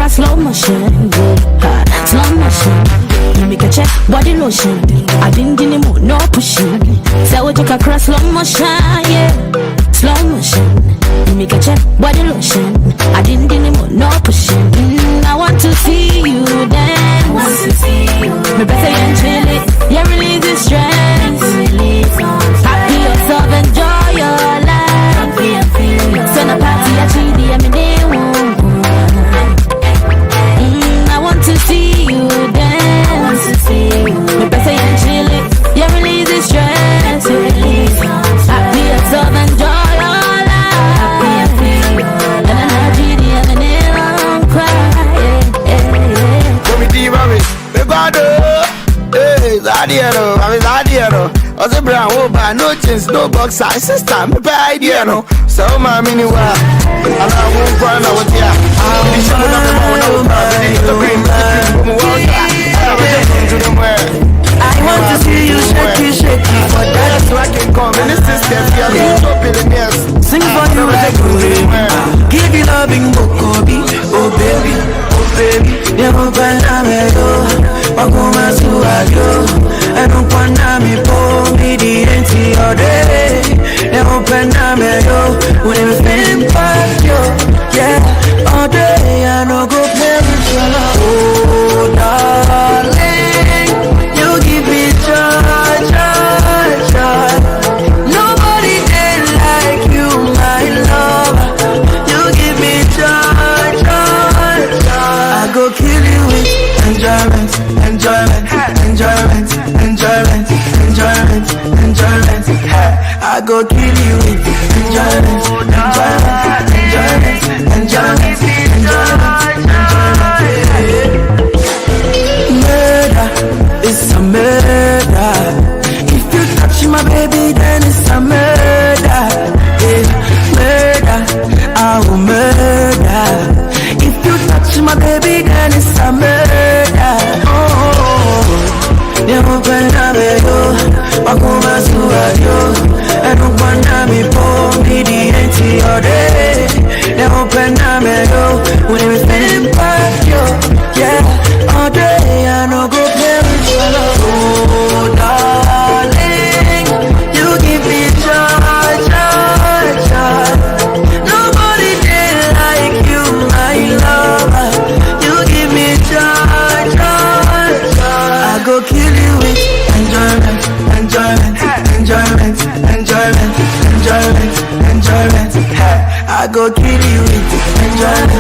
car slow motion, slow motion. You make a check body lotion. I didn't anymore, no pushing. Say we take a cross slow motion, yeah, slow motion. You make a check body lotion. I didn't anymore, no pushing. I want to see you dance. Want to see you. Me better and chill it. Yeah, release the stress. Happy yourself, enjoy your life. Send a party, I cheat, I mean they won't. I want to see you dance. Me better and chill it. Yeah, release the stress. Happy yourself, enjoy your life. And I cheat, I mean they won't cry. Come with you, mommy. We got hey, Zadiano, I'm Zadiano. Also, brown, oh, by no chance, no box size, sister, me by idea, no. So, my mini wa, and I won't run out here. I'm the show of the morning, the green, I want to see you shake it, for that so I can come in the system, yeah, so billionaires. Sing for you like a give you loving, oh baby, never find a Wakuma suayo, and upana mi po mi di enti ode. Never find a when we spend past you, yeah, all day I no go play with your love. Oh darling, you give me joy. Nobody did like you, my love. You give me joy. I go kill you with enjoyment. I go kill you with enjoyment. Murder, it's a murder. If you touch my baby, then it's a murder. Yeah, murder, I will murder. If you touch my baby, then it's a murder. Never find a better, Wakuma suayo, and upana mi po mi di enti ode. Never find a better, when we spend past you, yeah, all day I no go play with your love. Oh darling, you give me joy. Nobody did like you, my lover. You give me joy. I go kill you with enjoyment. I go kill you with enjoyment.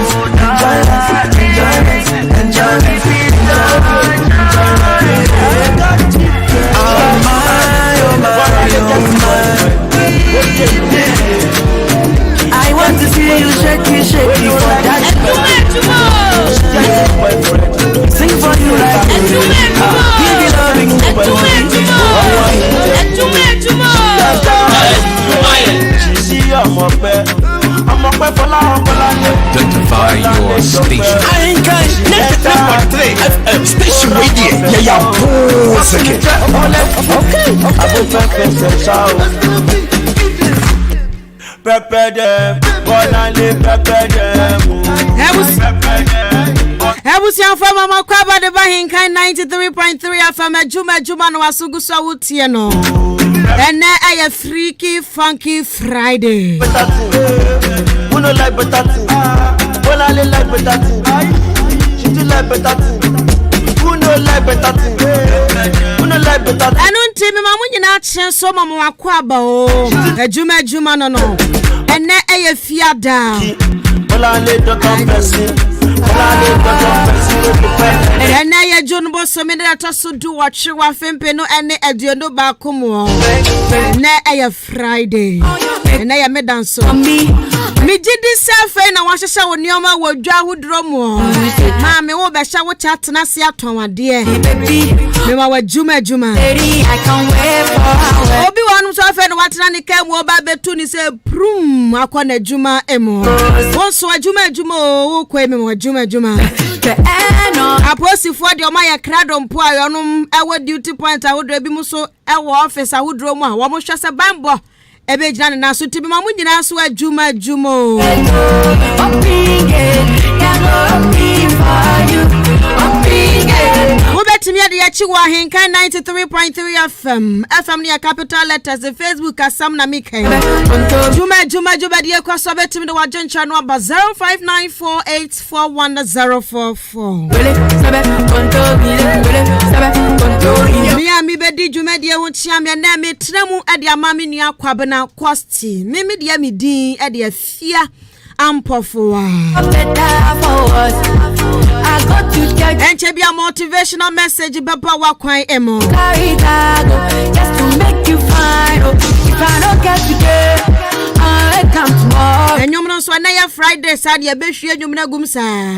Oh my. I want to see you shake it for that. Sing for you like give you loving. Identify your station. I ain't going to FM station radio. Yeah, pause again. Pepper them, Ebusian from Mama Kwaba de Bahinkai 93.3 FM Juma no Wasugu Sawutie no. And now a freaky funky Friday. Who no like better thing? Well, I like better thing. She do like better thing. Who no like better thing? Who no like better thing? I don't tell me, Mamma, you're not so Mama Kwaba. Juma no. And now a fear down. Well, I let the compensation. And now you're John Bossom that also do what you are Fempeno and a Diono Bakumo. Now a Friday. And I am a dancer. Me did this self and I want to show Nioma will draw who drum. Mammy, what I shall chat Nasia Toma, dear. Mema wa Juma. I can't wait for Obi one so fe no watana came wo ba betuni say prum akwana Juma emo. Wonso Juma o kwa me wa Juma. Aposifo de o ma ya krado mpo ayonom ewo duty point awodo bi mu so ewo office awodro mu a wo mo hwese bambo ebe gina na so tibi ma mu nyina so Juma. Chiwa Hinka 93.3 FM. FM near capital letters. The Facebook as Sam Namika. Juma dear crossover to me the Wajan channel number 0594841044. Me bedi Juma dear won't sham your name tramu at your mammy near Quabana Quasti. Mimi dear me dean at your fear. Ampofuwa. And to be a motivational message Baba Wakwai Emo. Just to make you fine. If I don't get today, I come tomorrow. And you know, so now Friday, Saturday, Beshi, and you know, Gumsa.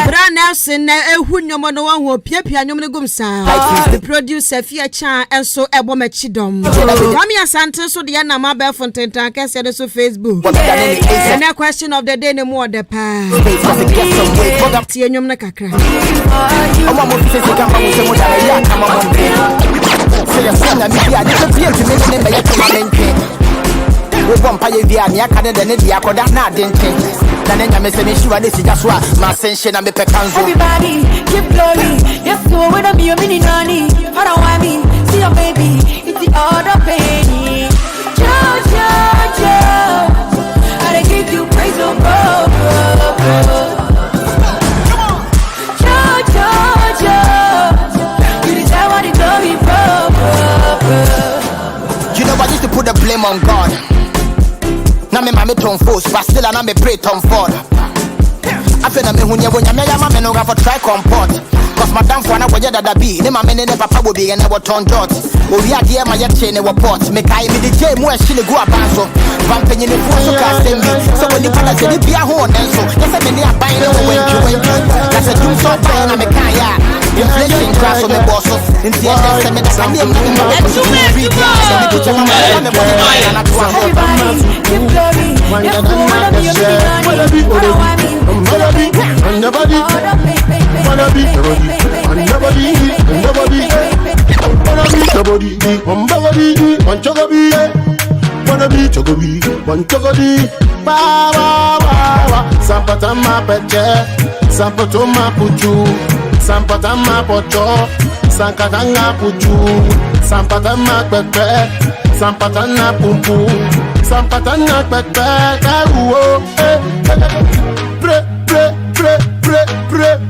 Brown Nelson, Hunyomono, who Pia, and you know, Gumsa. The producer, Fia Chan, and so Ebomechidom. Ramia Santos, so the Anna Mabel Fontaine, can say this on Facebook. And a question of the day, no more the past. Tianyum Nakakra. We vampire via near Canada, Nedia, Kodana, didn't take. Then I miss a mission. This is just what my sensation and the pecan. Everybody, give glory. Yes, go with a mini nanny. I don't want me. See your baby. It's the other baby. Joe. I give you praise, oh, bro. Joe. You deserve what it glory, bro. You know, I used to put the blame on God. Now me mammy turn force, but still I me pray turn forward. I feel that me when you no for try comport. Cause my damn for now where that be. Ne mammy ne papa will be and never turn dot. Oh we are dear my chain never pot. Me kai me the J more she go abanso. Vamping in the force so can send me. So when the father said it be a horn and so yes I mean they are buying no when you. That's a doom so fine and me kaya. Inflation crash on me boss. In the end I me that I'm Sampatama pocho, sankatanga puchu, sampatama pepe, sampatana pumpu, sampatana pepe,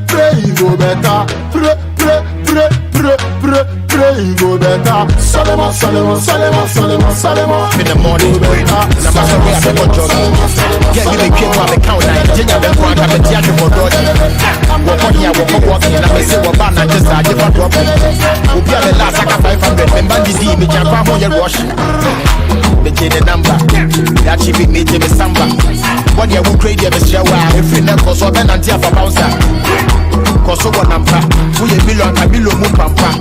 pre, you go better, pre, you go better. Salema. In the morning, get me the kid on the counter. Ginger the point of the theatre for God. Walking, and I say, well, Banna just a different drop. We'll be the last 500. And Bandy, me can come on your rush. The chain number that she be me to the samba. What you will create the shower if you never saw Ben and Tia for Bouncer. Cause one number, who you belong, I belong, Pampa.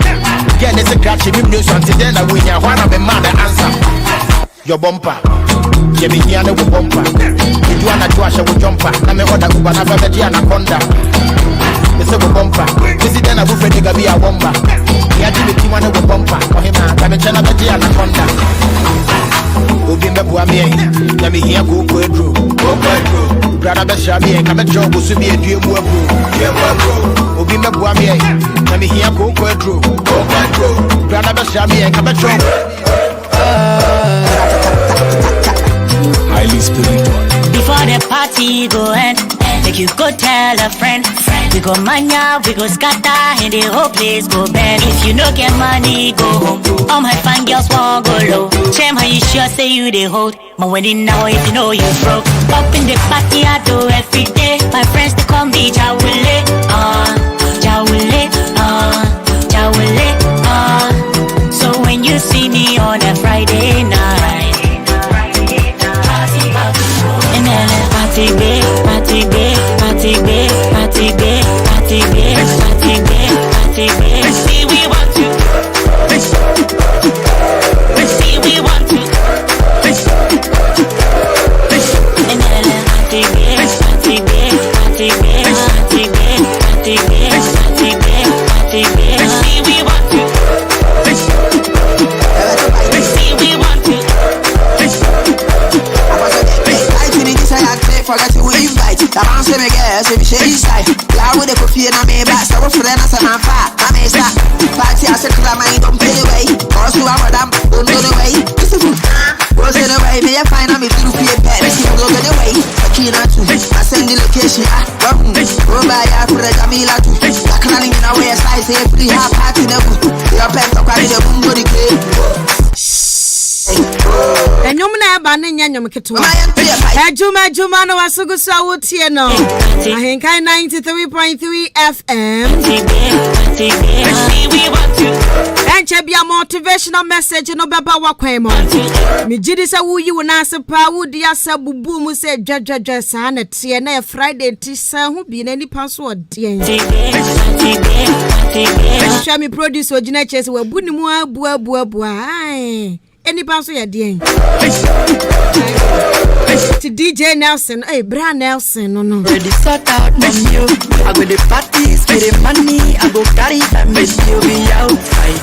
Get this a catchy news until then. I win your one of the man answer. Your bumper, give me here no bumper. You do an actual with jumper. I'm a order Uber, I'm a Anaconda. It's a bumper. This is then I will be a bomber. Yeah, give me one of a bumper. For him, I'm a Anaconda. Ubimbe buamie, na me here go kwedru. Brother be shabi e ka me job so be edue mu abru. Ubimbe buamie, na me here go kwedru. Brother be shabi e ka me job. Highly spiritual. Before the party go end, make you go tell a friend. We go mania, we go scatter, and the whole place go bend. If you no get money, go home. All my fine girls won't go low. Shame how you sure say you they hold. My wedding now if you know you broke. Up in the party I do every day. My friends they call me Jawule, Jawule, Jawule, So when you see me on a Friday night, and then party big, party big, party big, party big, party big, party big, party big. See we want to. See we want to. And then party big, party big, party big, party big, party big, party big, party big. See we want to. See we want to. Forget who invite. The man say me guess if she inside. Yeah, with the coffee and I may back. So for them, I'm fat. I may stop. Party, I said, I don't pay the way. Cause you are madam, don't go the way. What's in the way? May I find out me to be a pet? She will go the way. I send the location. Go by for the Jamila too. I can't even know where I say pretty hard party. Your pet to carry the boom body cake. And you may have been in your Katu. Juma no Asugusa Utieno. I think I 93.3 FM. And Chabia motivational message no Baba Wakwemo. Mijidisa who you and answer Pawu Diasa Bubu said Jaja San at CNA Friday Tisa who be in any password. Shami produce or Geneches were Bunimua Bua. Any bounce ya dear to DJ Nelson, hey, Bra Nelson, no. Ready, sort out, mom, you. I go the parties, get the money, I go carry that mess, you be outside.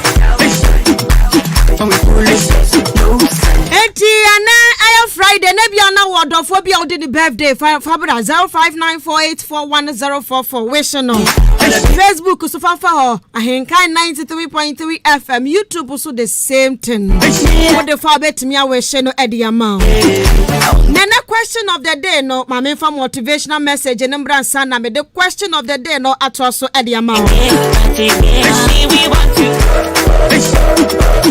Friday, Nebiana word of what be out in the birthday Fabra 0594841044. Wishing on Facebook, so far for I think 93.3 FM, YouTube also the same thing. What the far bet me, I wish no Eddie amount. Nana question of the day, no, my main for motivational message and Mbran Sana, the question of the day, no, at also Eddie amount.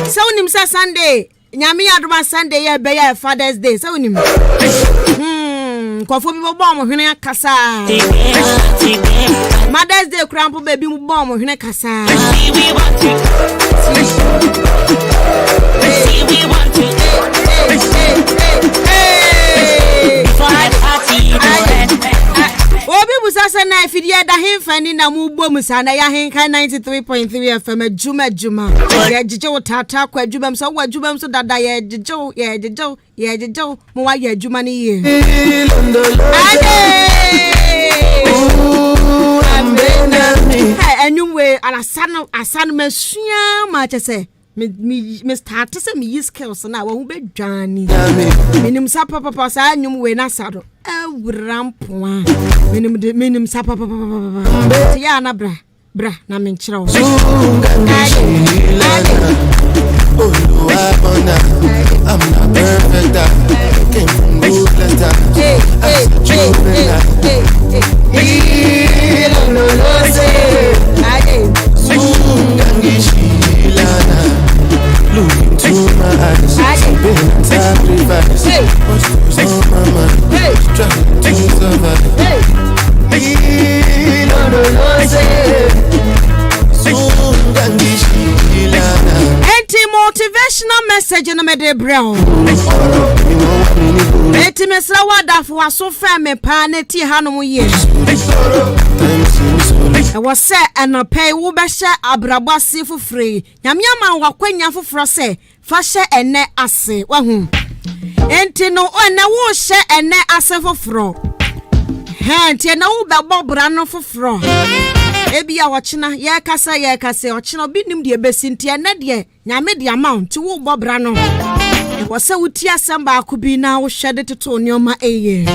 So, Nimsa Sunday. Nyami aduma Sunday ya be Father's Day. So nim. Kwafo bi bo mo hwene kasa. Mother's Day crampo baby mo bo mo hwene kasa. We want to. Obi busasa na ifidie da hemfani na mu bom sana ya henka 93.3 FM juma ya jije wotata kwa juma mso wa juma mso dada ya jije mo wa ya juma ni ye anyway asano mesua ma chese me start to say me use skills na wo be dwani minim sa papa sa anyum we na sado rampoa minim sa papa ya na bra na me nchira wo I'm not perfect. Came from ruthless times. Look into my eyes, been sacrifice. What's on my mind? Trying to survive. Motivational message in the brown. Eti mesra wada fo aso fa me pa na ti hanom ye. E was say anopai wo be hye abrabase fofre. Nyame ama wakwanya foforo se fa hye ene ase wa hu. Enti no ona wo hye ene ase foforo. Enti na wo be bobra no foforo. Ebi a wochina ye kasa ochina obi nim de besintia na de nyame de amount wo bobra no e wose wuti asamba akubi na wo hwede toto nyoma eye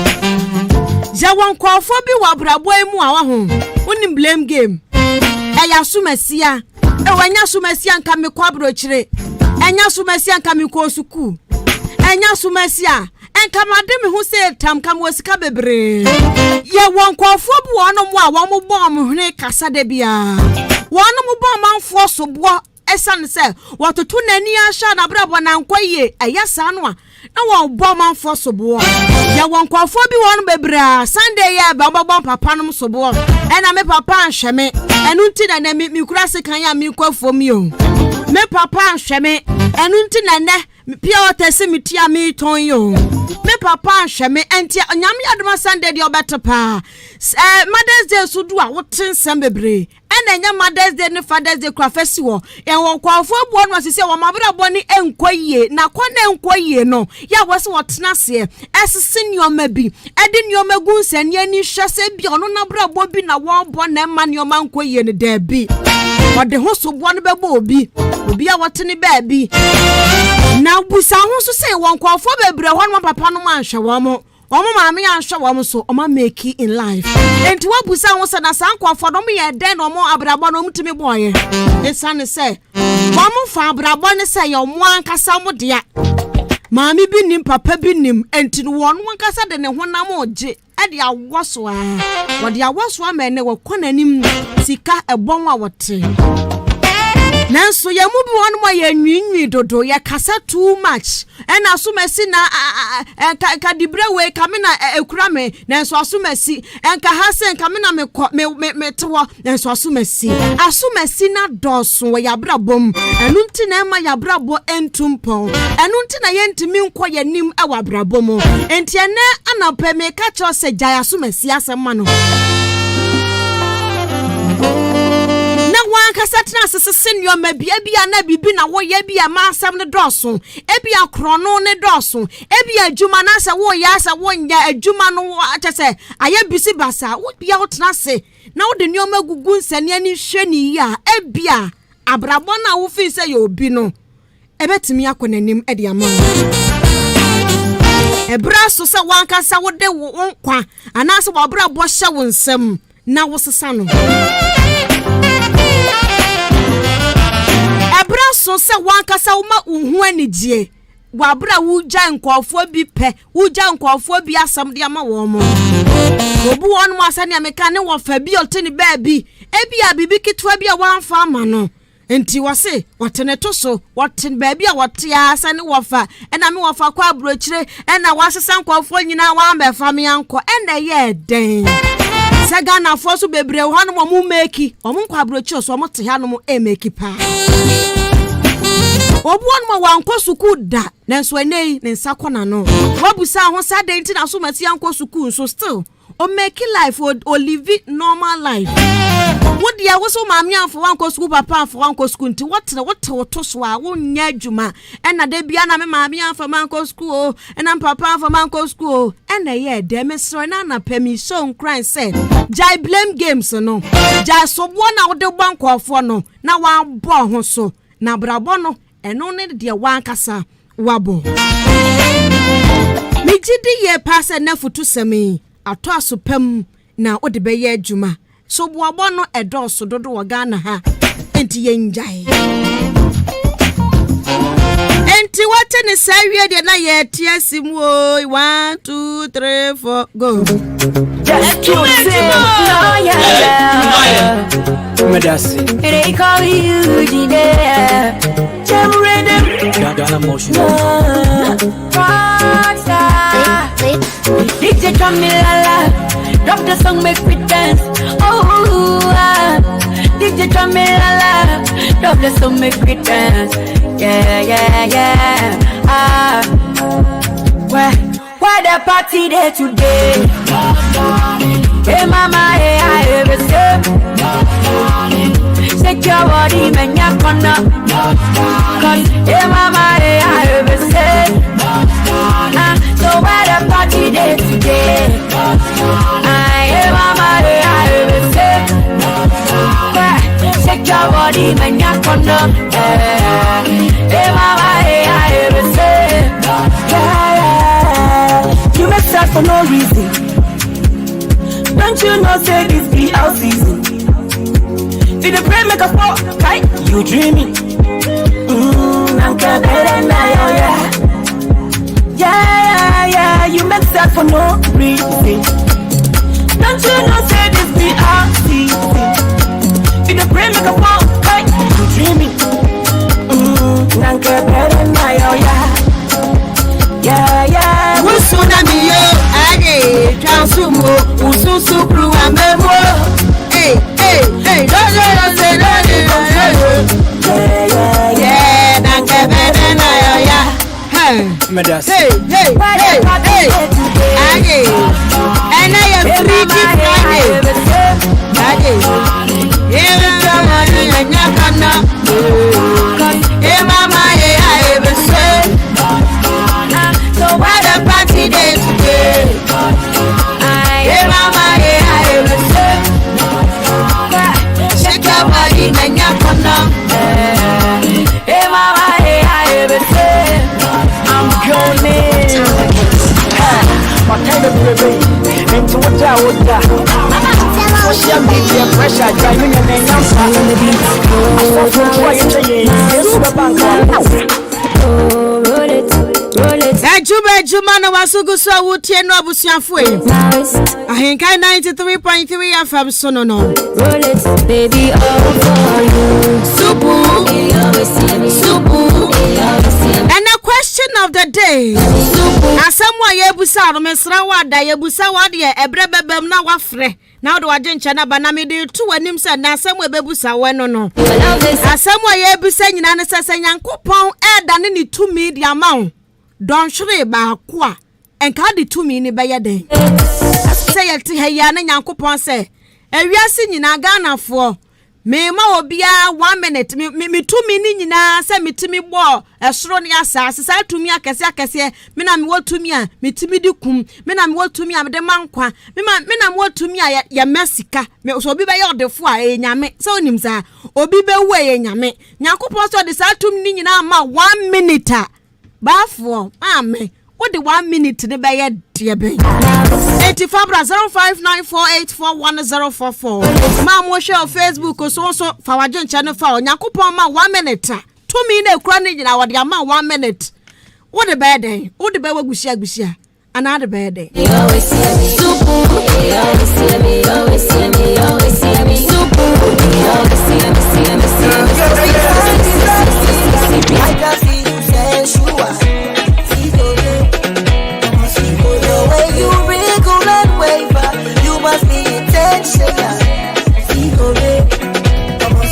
ja won kwafo bi wabrabo emu a ho unim blame game ya sumasia e wanya sumasia nka me kwabro kire enya sumasia nka me ko suku enya sumasia enka madem hu se tam kam wasika bebre ye won kwafo bi wono mu a wo mo bom hwene kasa de bia wono mo bom manfo so bo esan se watoto nani ahya na brabo na nkoye ayasa no a na wo bom manfo so bo ye won kwafo bi wono bebre Sunday ye ba bom papa no so bo ena me papa anhweme enu nti na mi kura se kan ya mi kwafo mi o me papa anhweme enu nti na ne pia otese mitia mi ton yo me papa anhweme enti nyame adoma Sunday de obetopa Mother's Day so do a wotin sem bebre ena nya Mother's Day ne Father's Day kra fesi wo en wo kwafo bo no sese wo mabra bo ni enkoyie na kwana enkoyie no ya wose wotena se esese nyoma bi ede nyoma gu nsani ani hwese bi ono na bra bo bi na wo bo na ma nyoma enkoyie ne da bi ode ho so bo no bebo obi a wotene ba bi na busa ho so se won kwafo bebre ho no papa no manhwe wo mo Omo maame ansho wo so oma make it in life. Enti wabusa wo se na sanko for no me den omo abrabo no mtimi boye. Esane say omo fa abrabo ne say yo mo ankasa mo dia. Maame bi nim papa bi nim enti no won ankasa de ne honam oje e de awoso a. Wo de awoso amene wo konanim sika ebon a wote. Nanso ya mu bi won mo ya nwinwi dodo ya kasa too much and asumasi na ka dibre we kamina ekura me nanso asumasi enka hasen kamina me tewo nanso asumasi na doso we ya brabom enu nti na ma ya brabo entumpo enu nti na ye ntimi nkọ ya nim awa brabom enti ene anapa me ka cho se jaya asumasi asema no kasatina sesenyo mabia bia na bibi na wo ye bia ma asem ne doso ebia krono ne doso ebia adwuma na se wo ya se wo nya adwuma no atese aye bisi basa wo bia wotena se na wo de nyoma gugu nsane ani hwani ya ebia abrabo na wo fi se ye obi no ebetimi akonanim e de ama ebra so se wankasa wo de wo nkwa anase wo abrabo hye wo nsam na wo sesa no so se wankasa uma unhu anigye wabra wuja nkofo bi pe wuja nkofo bi asam de ama wo mo obu won mo asane ameka ne wo fa bi oteni ba bi ebi abibi kitwa bi a wanfa ama no enti wose watene to so waten ba bi a wote asane wo fa ena me wo fa kwa abrochire ena wasesa nkofo nyina wa ambefa me anko ena ye den saga na foso bebre wo no mo meki o mo nkwa abrochire so mo te ha no mo emeki pa obuon mo wanko suku da nanso enei ne nsakona no wabusa ho sade nti na so mati anko suku so still o make life o live normal life would ya wo so maami anfo wanko suku papa anfo wanko suku nti what to so a wo nya adwuma ena da bia na me maami anfo manko suku o ena papa anfo manko suku o ena ye de me so na na pemi so nkran say jai blame games no jai so bo na wo de banko afo no na wa bo ho so na brabo no eno ne de wankasa wabo mijidi ye pase na futu semi ato asopam na ode be ye adwuma so boabo no edoso dodo wo Ghana ha enti ye njai enti wate ne sawie de na ye tiasim o 1 2 3 4 go just to Medasi. They call you Jide. Ghana motion. DJ Jamila, drop the song, make me dance. Oh, DJ Jamila, drop the song, make me dance. Yeah. Where the party there today? Hey mama, hey I ever say. Shake your body, man, ya corner. Cause hey mama, hey I ever say. So where the party there today? Hey mama, hey I ever say. Shake your body, man, ya corner. Hey mama, hey I ever say. You make sense for no reason. Don't you know say this be our season? See the pray make a fall, right? You dreaming? I'm better now, yeah. You make sense for no reason. Don't you know say this be our season? See the pray make a fall, right? You dreaming? I'm better now, yeah. Usuna miyo, age, transumo, ususu kru amemo. Hey, yeah, nanke bene na yo ya. Medasi. Hey, age, ena ya freaky Friday. Age, mama ya nyakana. Mama I ever say. So why the party day today? Hey mama, I ever say. Shake your body, man, ya come now. Hey mama, I ever say. I'm going. What kind of pressure driving and then Ejuma no wasugu so wutie no abusuafo e. Ahenkai 93.3 FM so no. Roll it, baby, all for you. Supu, supu. And the question of the day. Asamwa yebusa no mesra wada yebusa wade e ebrebebem na wafre. Now do agencha na banami de tu anim se na asamwa bebusa we no. Asamwa yebusa nyina ne sese Nyankopon e da ne ni tumi di amount. Don shre ba kwa enka de tumi ni beye den. Say yeti heya na Nyankopon se ewiase nyina Ganafo me ma obia 1 minute me tumi ni nyina se metimi bo esoro ne asase sa tumi akese me na me wotumi a metimi di kum me na me wotumi a me de mankwa me na me wotumi a ya mesika me so obi be ye odefo a enyame se onim sa obi be wu enyame Nyankopon so de sa tumi ni nyina ma 1 minute a bafo amen what the 1 minute ne be ye de be 850594841044 ma mo share Facebook so fa wajen channel fa Nyankopon ma 1 minute to me na ekura ne nyina wo de ma 1 minute what the bad day what the be wagusia another bad day You always see me supu, you always see me, you always see me, you always see me supu, you always see me. I can see you sensual. The way you wrinkle and waver, you must be intentional.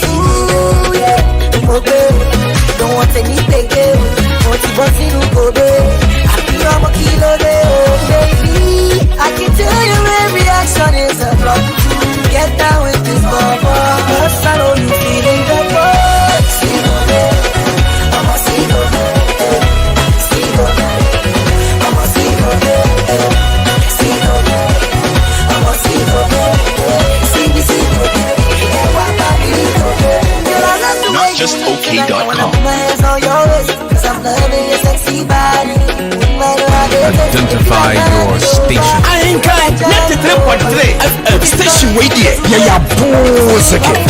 Ooh, yeah. Don't want any baby. Want to go, baby. I feel I'm a kilo, baby. I can tell your reaction is a block. Get down with this bubble. Cause I know you feeling the buzz. See, I'm a see, Not just OK.com. Identify your station. I ain't got 93.3 FM station radio. Yeah, boss again.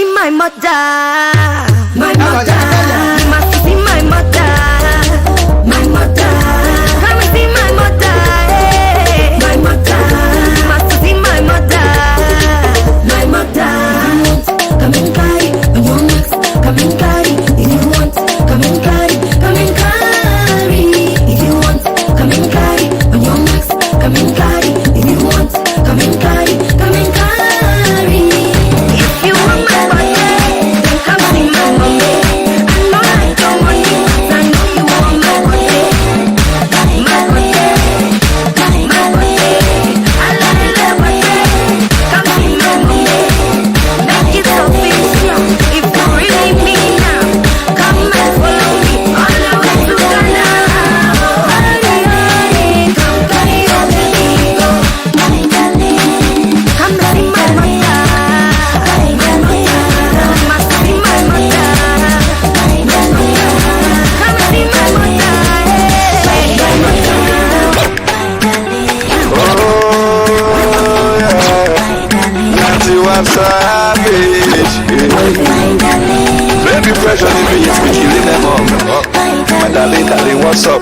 My mother, my mother, you must see my mother, my mother. Come and see my mother, hey. My mother, you must see my mother, my mother. Come and carry on your necks, come and carry if you want, come and carry, if you want, come and carry on your necks, come and carry if you want, come and carry, if you want my body. Come see my mommy. I know I don't want you. I know you want my body. My body. I love that body. Come see my mommy. Make it official. If you really mean now, come and follow me all the way to Ghana. Come carry your baby, go. Come see my mother. Baby, pressure me, it's me killing them all. My darling, what's up?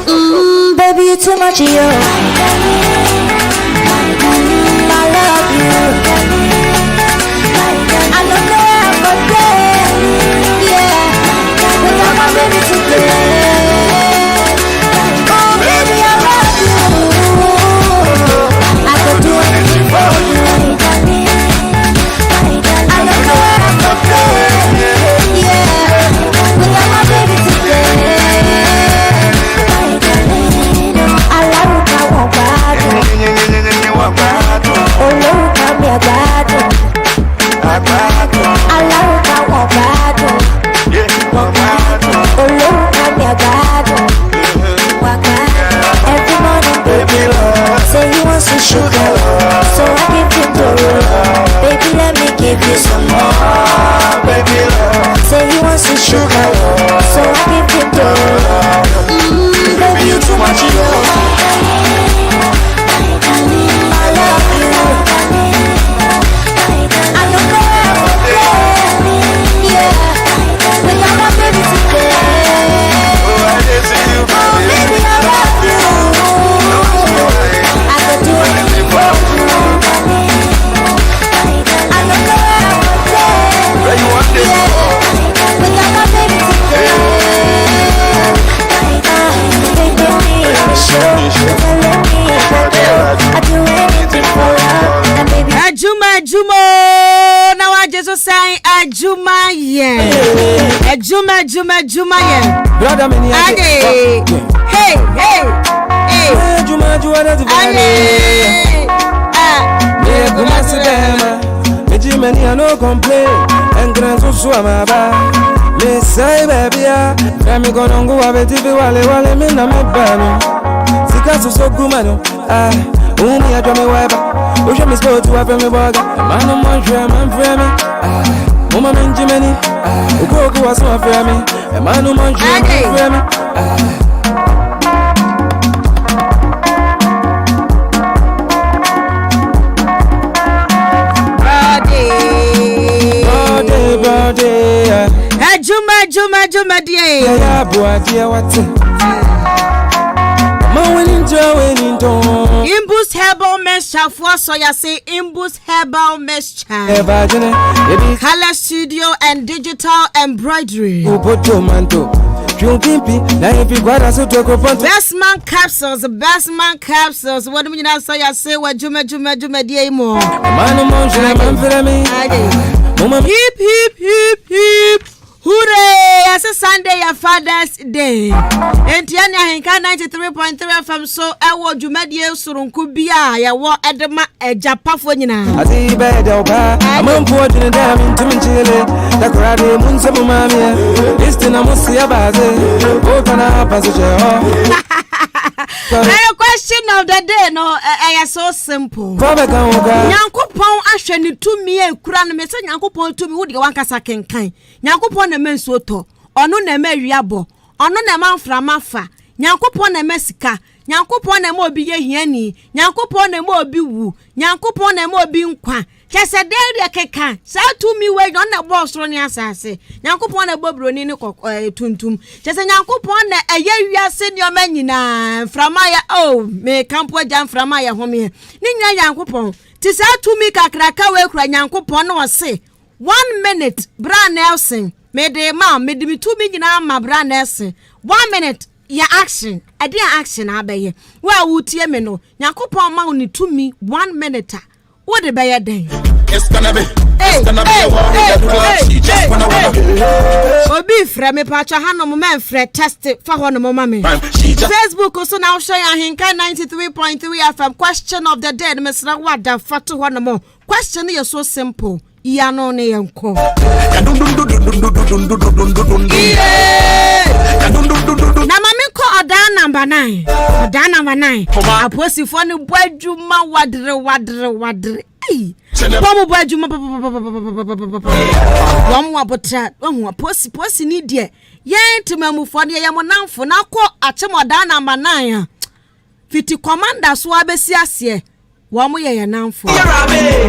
Baby, you too much, yo. I love you. I don't know how but yeah. Without my baby today. Oh, baby, I love you. I could do anything for you. I don't know how but yeah. Without my baby today. I love you, I want back. Oh, look, I'm your bad. I love you, I want back. Oh, look, I'm your bad. Every morning, baby, say you want some sugar. So Ejuma ye. Brother many hey. Ejuma me kuma sidema. Me many I no complain. And grand so ama ba. Me say baby ya. Me gonna go abeti fi wale me na me bano. Sika so gumano. Umi ya me weba. Oje me sport to have me burger. Man no man frame me. Mama Benjamin, Ugo was my family, a man who man frame. Juma, dear. Yeah, boy, dear, what's it? Imbus herbal mixture for so you say Imbus herbal mixture. Color studio and digital embroidery. Best man capsules. What do you know? So you say what Juma dear more. Hip. Hooray! It's a Sunday, your Father's Day. And Tiana Henka 93.3 FM. So I want you made you soon could be I want Edema a Japafonina. I see bed, I'm important damn into Chile. The crowd, Munsam Mamma. It's the Namusia Baze. Open up as a question of the day, no, I am so simple. Yankupon asheni to me a crown message Yankupon to me would want Kasaken kind. Yankupon a man soto, or no Nemeriabo, or no Naman Framafa, Yankupon a Messica, Yankupon a mobi hieni, Yankupon a mobi woo, Yankupon a mobi qua. Just a day can say to me wait on the boss running assassin. Yankupon a bob running tuntum. Just a Yankupon a year you are senior menina from my may campo jam from my home here. Nina Yankupon. Tis out to me Kakraka will cry Yankupon or say 1 minute, Bran Nelson. Made the mom made me 2 million my Bran Nelson. 1 minute. Ya action. I didn't action abe. Well would you know? Yankupon mounted to me 1 minute. What the bear day? It's gonna be. Obi frame pacha hano man fre test for one mommy. Facebook also now showing Hinka 93.3 FM. Question of the day, Mr. Wada Fatu one more. Question is so simple. Yano ne yanko. Na mami ko oda number 9. Oda number 9. Aposi for no bwajuma wadre. Pomo bwajuma wamu abotra wahu aposi ni die. Yen timamu for de yamonamfo na ko achem oda number 9. Fiti commander so abesi ase. Wamu ye namfo.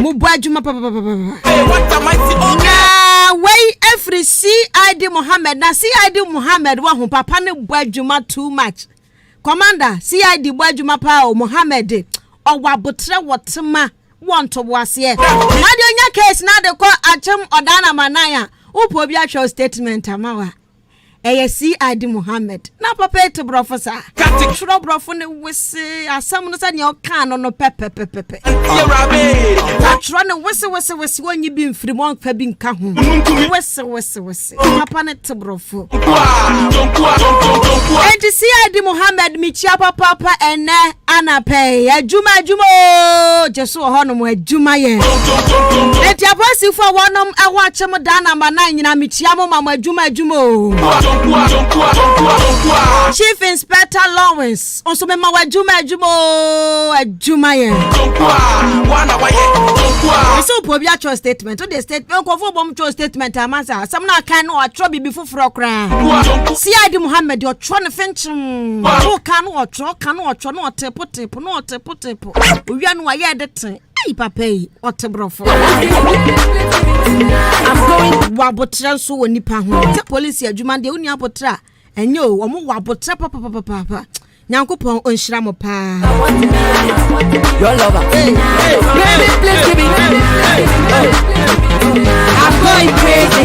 Mu bwajuma way every CID Muhammad na CID Muhammad wahu papa ne bwajuma too much. Commander CID bwajuma pa o Muhammad o wabotre wotema want to was here. Madionya case na de ko achem odana manaya. Upo bi atwa statement amawa. CID Muhammad. Na papa et professor. Shuro brofo ne wese asam no sa ne o kan no pepe. Atro ne wese wonyi bi mfiri mo fa bi nka ho. Wese. Papa ne te brofo. And CID Muhammad mi chia papa ene anape. Adwuma jesu ho no mo adwuma ye. Et aposi fo wonom ewo achem da number 9 nyina mi chia mo mama adwuma. Chief Inspector Lawrence also me ma wadwuma ye. So po bi atro statement. O the statement ko fo bom tro statement amasa. Some na kan no atro bibi foforo kra. CID Muhammad o tro ne fenchim. O kan no otro no tepo no tepo. Owia no aye de ten. Ai papa yi otebrofo. I'm going wabotra so woni pa ho. Te police adwuma de uni abotra. Enye o omo wabotra papa. Nyankopon onhira mo pa. Your lover. Baby, please give me. I'm going crazy.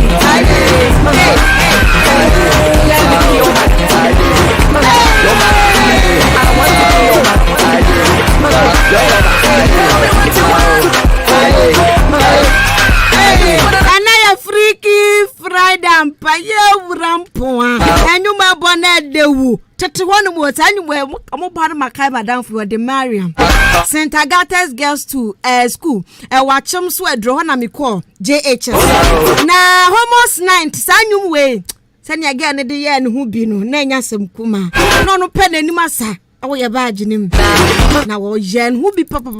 Anaya freaky edewu tete one mo tanyi we mo ba na makai madam for the Mariam St. Agatha's Girls School wachem so edro ho na me call JHS na homos 9 sanyum we sani aga ne de ye ne ho bi no na nya sem kuma no no pe nanim asa awo ye ba aginim na wo ye ne ho bi papa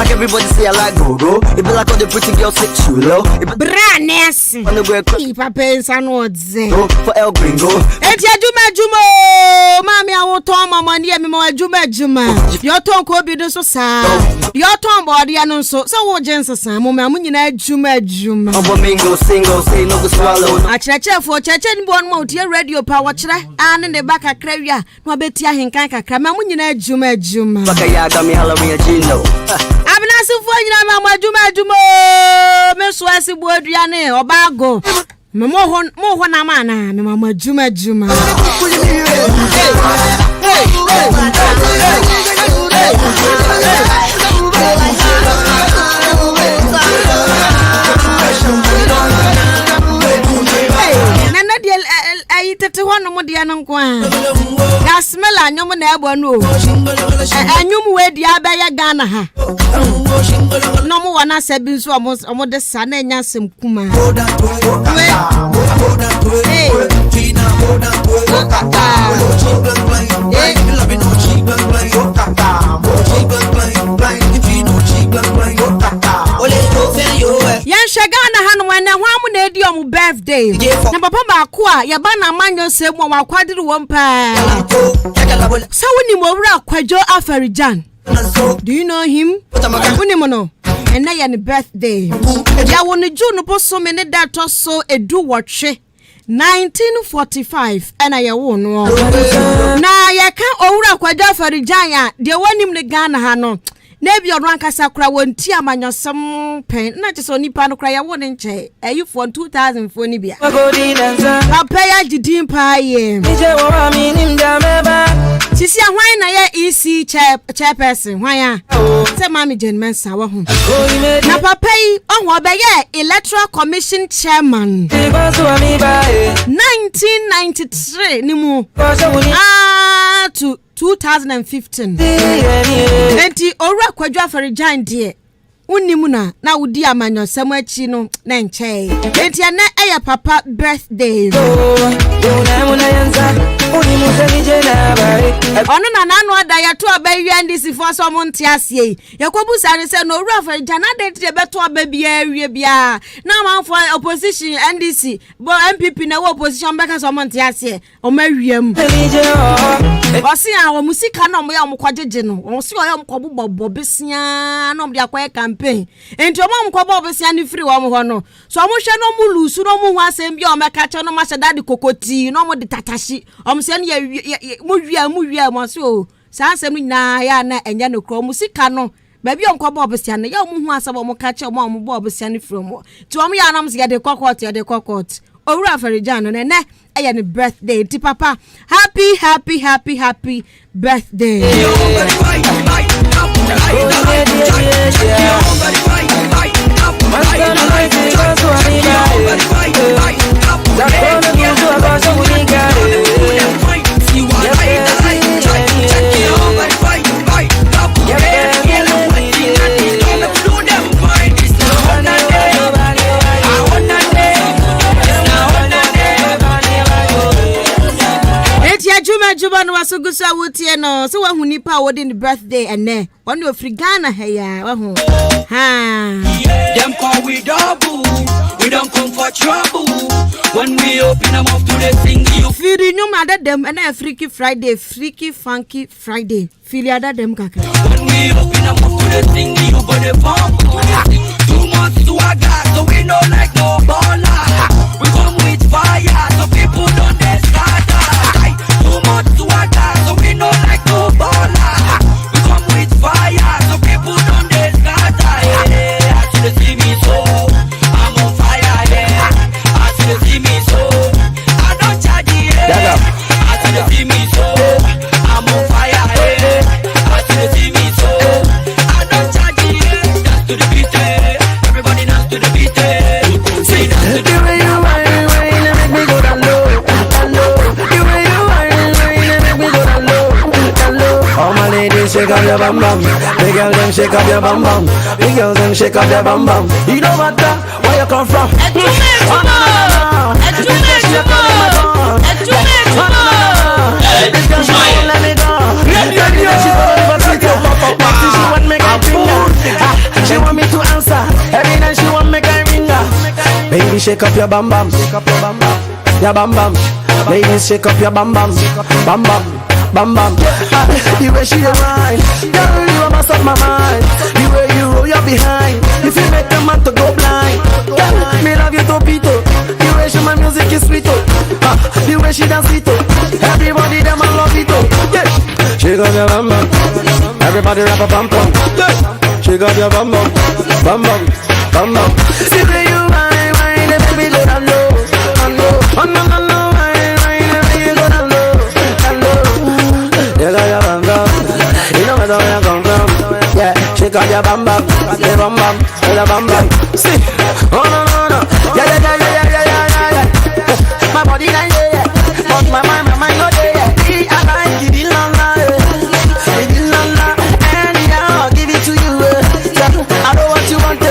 Everybody say I like go-go. It be like all the pretty girls sit too low. Branes. Papa San Wodze. For El Gringo. Eti Juma. Mami awo ton mama ni me mo Juma. Your ton ko bi do so sa. Your ton body anu so wo jense san mo ma nyina Juma. Obomingo single say no go swallow. A cheche for cheche ni bon mo tie radio pa wo kire. Ane ne ba kakra wi a no beti ahenkan kakra ma nyina Juma. Baka ya ga me Halloween Gino. Abinasifo nyina ma Juma. Me so asi bo aduane obago. Me mo ho na ma na me ma Juma. Nana de ai tete ho no mo de ankwa. Ya smell anyom na ebo no. Anyom we di abeye Ghana ha. No mo wana sebi so omo de sa na nya sem kuma. Yan Shagana hanu wana hwamu na edi omu birthday. Na papa baako a ya ba na manyo sem wa wakwadiri wompa. So woni mo wura Kwadwo Afarijan. Do you know him? Woni mo no. And na ya ni birthday. Ya woni June boso me ne dato so edu wotwe 1945 ana ya wo no. Na ya ka owura Kwadwo Afarijan ya de wonim ne Ghana ha no. Na bi ono ankasa kura wonti amanyosem pen na che so nipa no kura ya won nche ayi for 2000 for ni bia papa ya gidin pa ye sisi ahwan na ya EC chairperson hwan ya se mami Jane Mensa wa ho na papa yi onwo be ye electoral commission chairman 1993 ni mu to 2015 enti ora Kwadwo Afarijan de unimu na udi amanyosem achi no na nche enti na eya papa birthday onu na nanu ada ya to abayi ndisi fo so mo nte asie yakobusa ne se no ora Afarijan na de te beto ababi awie bia na manfo opposition NDC bo MPP na wo opposition beka so mo nte asie o mawiem osi a wo musika na mo ya mo kwajeje no osi o ya mo kwobobbo besia na mo de akwaye campaign enti o mo kwobobbo besia ni free wo mo ho no so mo hwe no mo lusu no mo ho asem bia o meka che no ma hye dade kokoti no mo de tatashi o mo se ne mo wia mo so o sa asem nyina ya na enya no kro musika no ba bia kwobobbo besia no ya mo ho asem mo ka che mo bo besia ni free mo ti o mo ya na mo se de kokot Owura Afarijan no ne eya ni birthday ti papa happy birthday Juba no wasugusa wutie no so wahu nipa wo din birthday ene one of Ghana heya wahu ha them call we double we don't come for trouble when we open them up to the thing you feel you mad them and freaky Friday freaky funky Friday feel ada them kaka when we open them up to the thing you got the bomb 2 months to a gas so we know like no baller we come with fire so people don't scatter 2 months to a gas so we know like no baller we come with fire so people don't scatter shake up your bum bum. The girl them shake up your bum bum. The girl them shake up your bum bum. You know what where you come from? She want me to answer. Every night she want me to ring her. Baby, shake up your bum bum. Shake up your bum bum. Your bum bum. Baby, shake up your bum bum. Bum bum. Bum bum. The way she whine, girl, you must up my mind. The way you roll your behind, if you make a man to go blind. Girl, me love you topito. The way she my music is sweet. The way she dance it. Everybody them I love it. Yeah. Shake up your bum bum. Everybody rap a bum bum. Yeah. Shake up your bum bum. Bum bum. Bum bum. See the way you whine, whine, the baby go down low, down low. Oh no no no. Yeah, shake up your bum bum, the bum bum, the bum bum. See, oh no no no, yeah. My body like yeah, but my mind not there. I like it, la la, and yeah, I'll give it to you. I know what you want.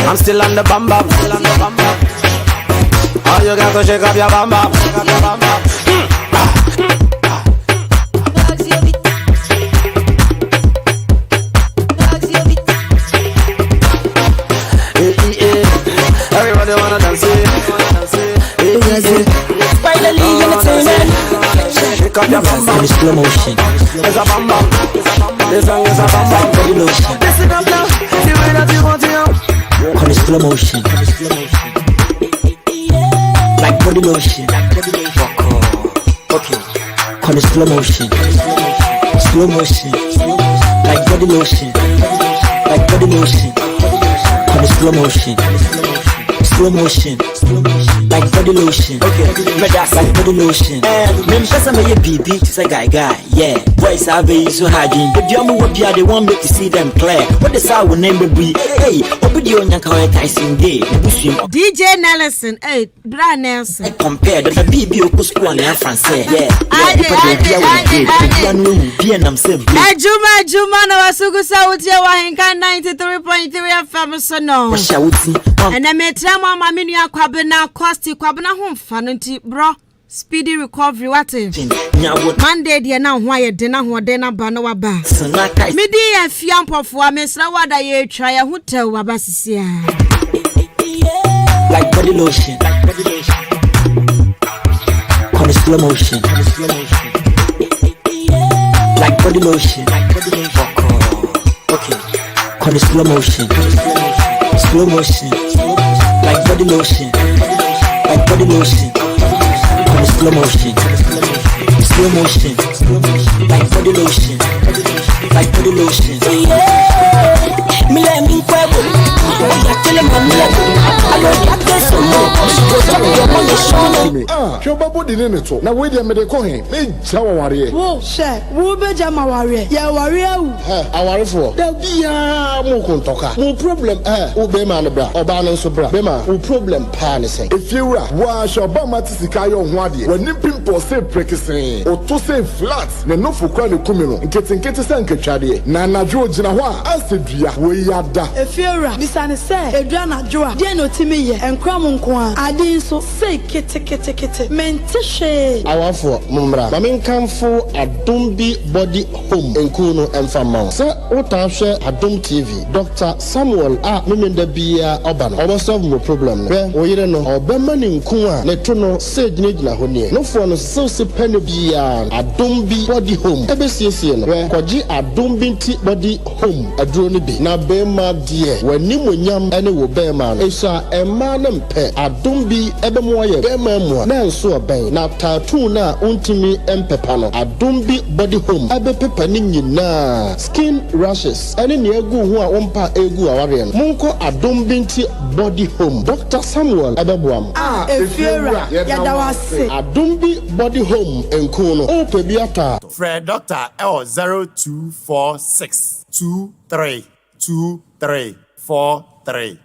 I'm still on the bum bum, Oh, you got to shake up your bum bum, Everybody wanna dance it. Finally, shake up your bum bum. Slow motion. It's a bum bum. This song is a bum bum. Body lotion. Listen up now. The way that you want to know. Call it slow motion. Like body lotion. Okay. Call it slow motion. Slow motion. Like body lotion. Like body lotion. Call it slow motion. Slow motion, like body lotion. Okay, that's like body lotion. Mem pesa me BB to say guy, yeah. Boys are very so hard. If you know what they want me to see them clear. What the sound will name be? Hey, obidi on your Tyson Day. DJ Nelson, hey, Bra Nelson. Compare the BB Okusku and France. Yeah, Juma, no Wasugu Saudi, Wahinka 93.3 FM. So no. And I met Mama Minia Kwabena Costi Kwabena home fanity bro. Speedy recovery what Monday dear now why dinner who dinner banowa ba. Midi a fiampo for Miss Rawada ye try a hotel wabasisia. Like body lotion. Call it slow motion. Like body lotion. Okay. Call it slow motion. Slow motion. Like body lotion, like body lotion. Call it slow motion, slow motion. Like body lotion, like body lotion. Me let me quavo. I tell him I'm I don't like this so much. Show body in it. Now wait a minute, call him. Me jawa warrior. Whoa, share. Who be jama warrior? Yeah, warrior. I worry for. There be a more contoka. No problem. Ube man bra. Obana so bra. Bema. No problem. Panicing. If you are, wash your bama tisikayo wadi. When you pimple say prekising or to say flat. Ne no for kwani kumino. Nketi sanke chadi. Na na George na wa. Asedria. We yada. If you are, Bisane say. Edwana joa. Die no timi ye. Enkwamu nkwa. Adi so say kete. Mentishe. Awafo mumra. Mami nkamfo Adumbi Body Home. Enkuno enfama. Se utahwe Adum TV. Dr. Samuel mimenda biya obano. Obo solve mo problem. Be oyire no obema ni nkuwa ne to no se gyina honi. No fo no se pene biya Adumbi Body Home. Ebe siesie no. Be kwaji Adumbi Body Home. Aduro ni bi. Na be ma die. Wani monyam ene wo be ma no. Esha emma ne mpe Adumbi ebe mo ye be ma mo. Na nso oben. Na tattoo na untimi empepa no. Adumbi Body Home. Ebe pepa ni nyina. Skin rashes. Ene ni egu ho a wompa egu aware no. Monko Adumbi Body Home. Dr. Samuel Ebeboam. Efiera yadawase. Adumbi Body Home enkuno. Ope biata. Fred Doctor L0246 232343.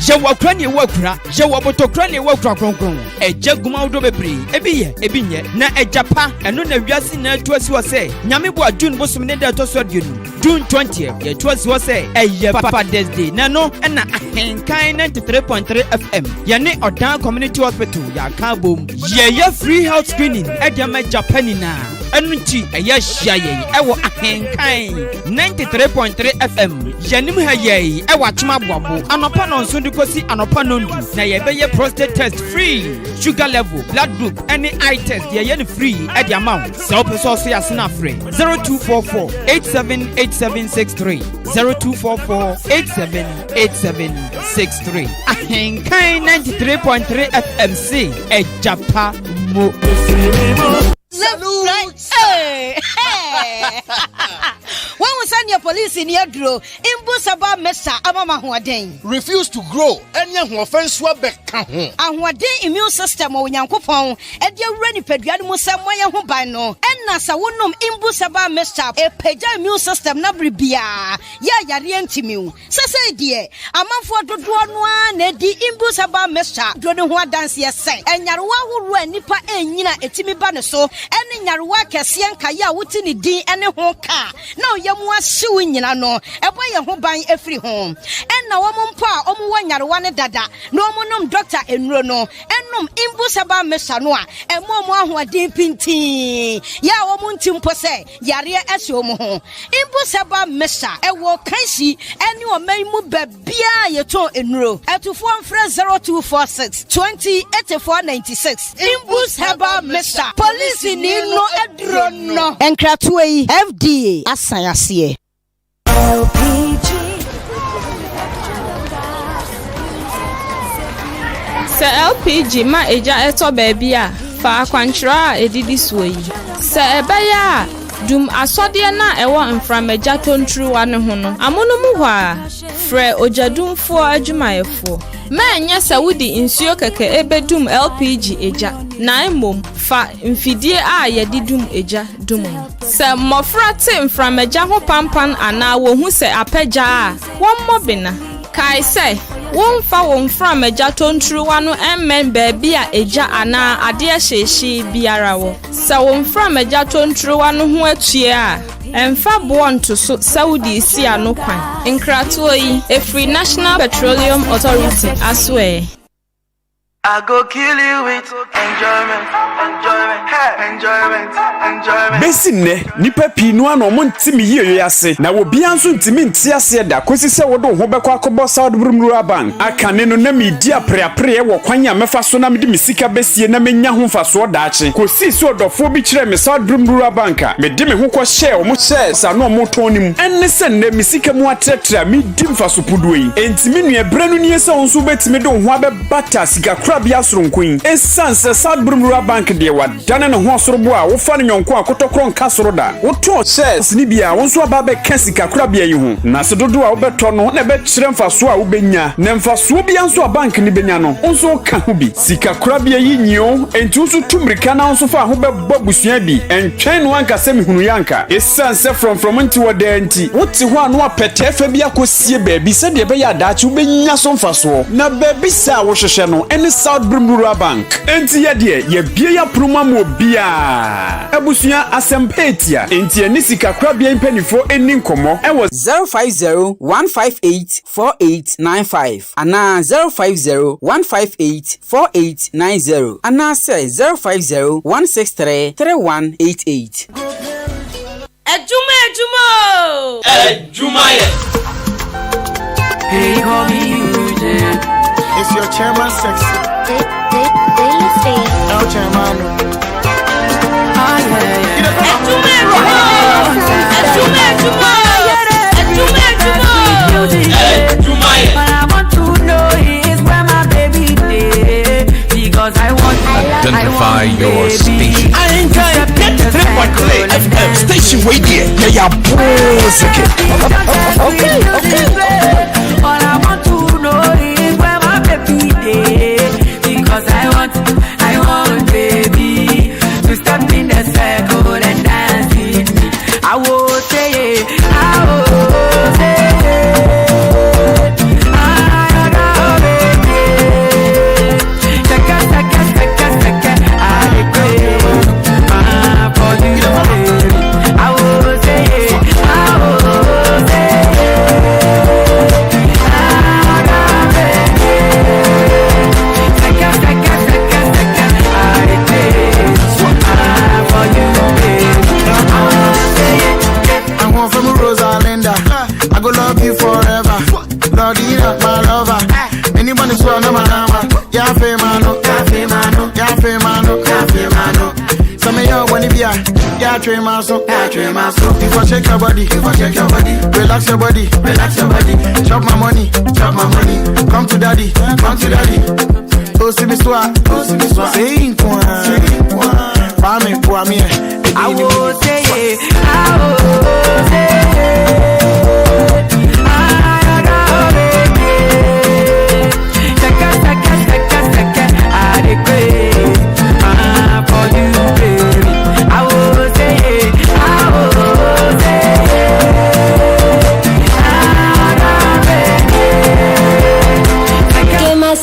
Jewa krani wakura, jewa boto krani wakura kronkron. Eja guma udo bebre. Ebi nye na ejapa eno na wiase na atuasi wo se. Nyame bo June bosom ne da to so aduonu. June 20th, ye atuasi wo se eye Papa Day na no na ahenkan 93.3 FM. Ye ne Odan Community Hospital ya ka bom. Ye free health screening edema Japani na. Enunti eye hia ye ewo ahenkan 93.3 FM. Yanim ha ye ewo atuma boabo. Anopa no nso ndikosi anopa no ndu. Na ye be ye prostate test free. Sugar level, blood group, any eye test ye yen free at the amount. So person so yasna free 0244-878763 0244-878763. Ahenkai 93.3 FMC Ejapa Mo. Hey! When we send your police in your draw, Imbusaba Mesa Amama Huaden. Refuse to grow. Any offense wabek. And what day immune system or Yankopon, and your ready pedian Musamaya Hubano, and Nasa Wunum Imbusaba Mesa, a peja immune system Nabribia. Ya Rientimu. Sasa dear, a month for the one, the Imbusaba Mesa, Dronua dance yes, and Yarwa who ran Nipa and Nina Etimi Banaso, and in Yarwa Cassian Kaya Wutini D and a honka. Now Yamwa suing no, a boy who buy every home. And now woman pa, one Yarwana dada, no monum doctor and Rono, and num Imbusaba Mesanoa, and Momo who are deep in tea. Ya woman timpose, Yaria Esomo. Imbusaba Mesa, a walk Kaisi, and you may move Bia Yato in row. At to 0246 20 8496. Imbusaba Mesa, police in no Edrono, and Kratway FDA. Asayasiye. Se LPG ma eja eto baby a fa kwanchira edidi suoyi. Se ebeya dum asode na ewo mframeja tontru wa ne ho no. Amono mu hɔ a frɛ ojadumfo adwumayefo. Ma enya se wudi insuo keke ebedum LPG eja. Na emom fa mfidie a yedidum eja dum. Se mofra te mframeja ho pampan ana wo hu se apagya a wonmo bina. Kai se won fa won from eja tontru wanu emmen baby a eja ana ade ahyeshi biara wo se won from eja tontru wanu ho atue a emfa bonto so Saudi si ano kwan nkrato yi efri National Petroleum Authority aswe. I go kill you with enjoyment. Besine nipa pi no ano mo ntimi yeye ase na wo bia nso ntimi nti ase da kosi se wo do ho bekọ akọbọ South Brumrua Bank akane no na media preapre wo kwan ya mefa so na mede misika besie na menya ho faso daache kosi se odofo bi kire me South Brumrua Bank a mede me ho kọ share o mo share sa no mo tonim enne se ne misika mu atretra mi dim faso pudoyi entimi nua branu nie se won so betimi do ho abebata sika krabia soronkoin esanse South Brumrua Bank de wadane no ho sorobo a wo fa no nyonko akotokro nka soroda wo to shares ni bia wo nso aba be kasika krabia yi ho na se dodo a wo beto no na be kire mfaso a wo benya na mfaso bia nso a bank ni benya no nso ka ho bi sika krabia yi nyio enti nso tumrika na nso fa ho be babusua bi entwen no anka se mihunu yanka esanse from nti woda nti wote ho anu apete fa bia kosie baabi se de be ya daachi wo benya so mfaso na baabi sa wo hwehwe no eni South Brumrua Bank enti ye de ye bie ya proma mo bia abusua asempetia enti eni sika krabia impenifo eni nkomo ewo 050-158-4895 ana 050-158-4890 ana say 050-163-3188 Ejuma Hey homie it's your chairman sexy El chairman Identify your station. I enjoy a 93.3 FM station radio. Yeah, Okay. All I want to know is where my baby is, because I want baby to step in the circle and dance with me. I will say it. train my soul. If I shake your body, relax your body. Chop my money. Come to daddy. Oh, see me swag. Say quoi. Fame pour me. I will say it.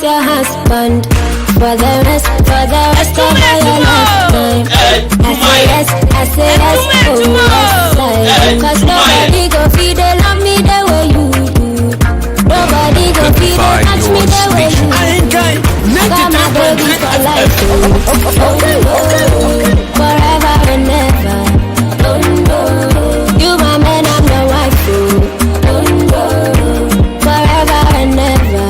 Your husband for the rest of your lifetime. I say yes, oh yes, cause nobody go feed they love me the way you do. Nobody go feed they touch me the way you do. Got my baby for life, forever and ever. You my man, I'm your wife, forever and ever.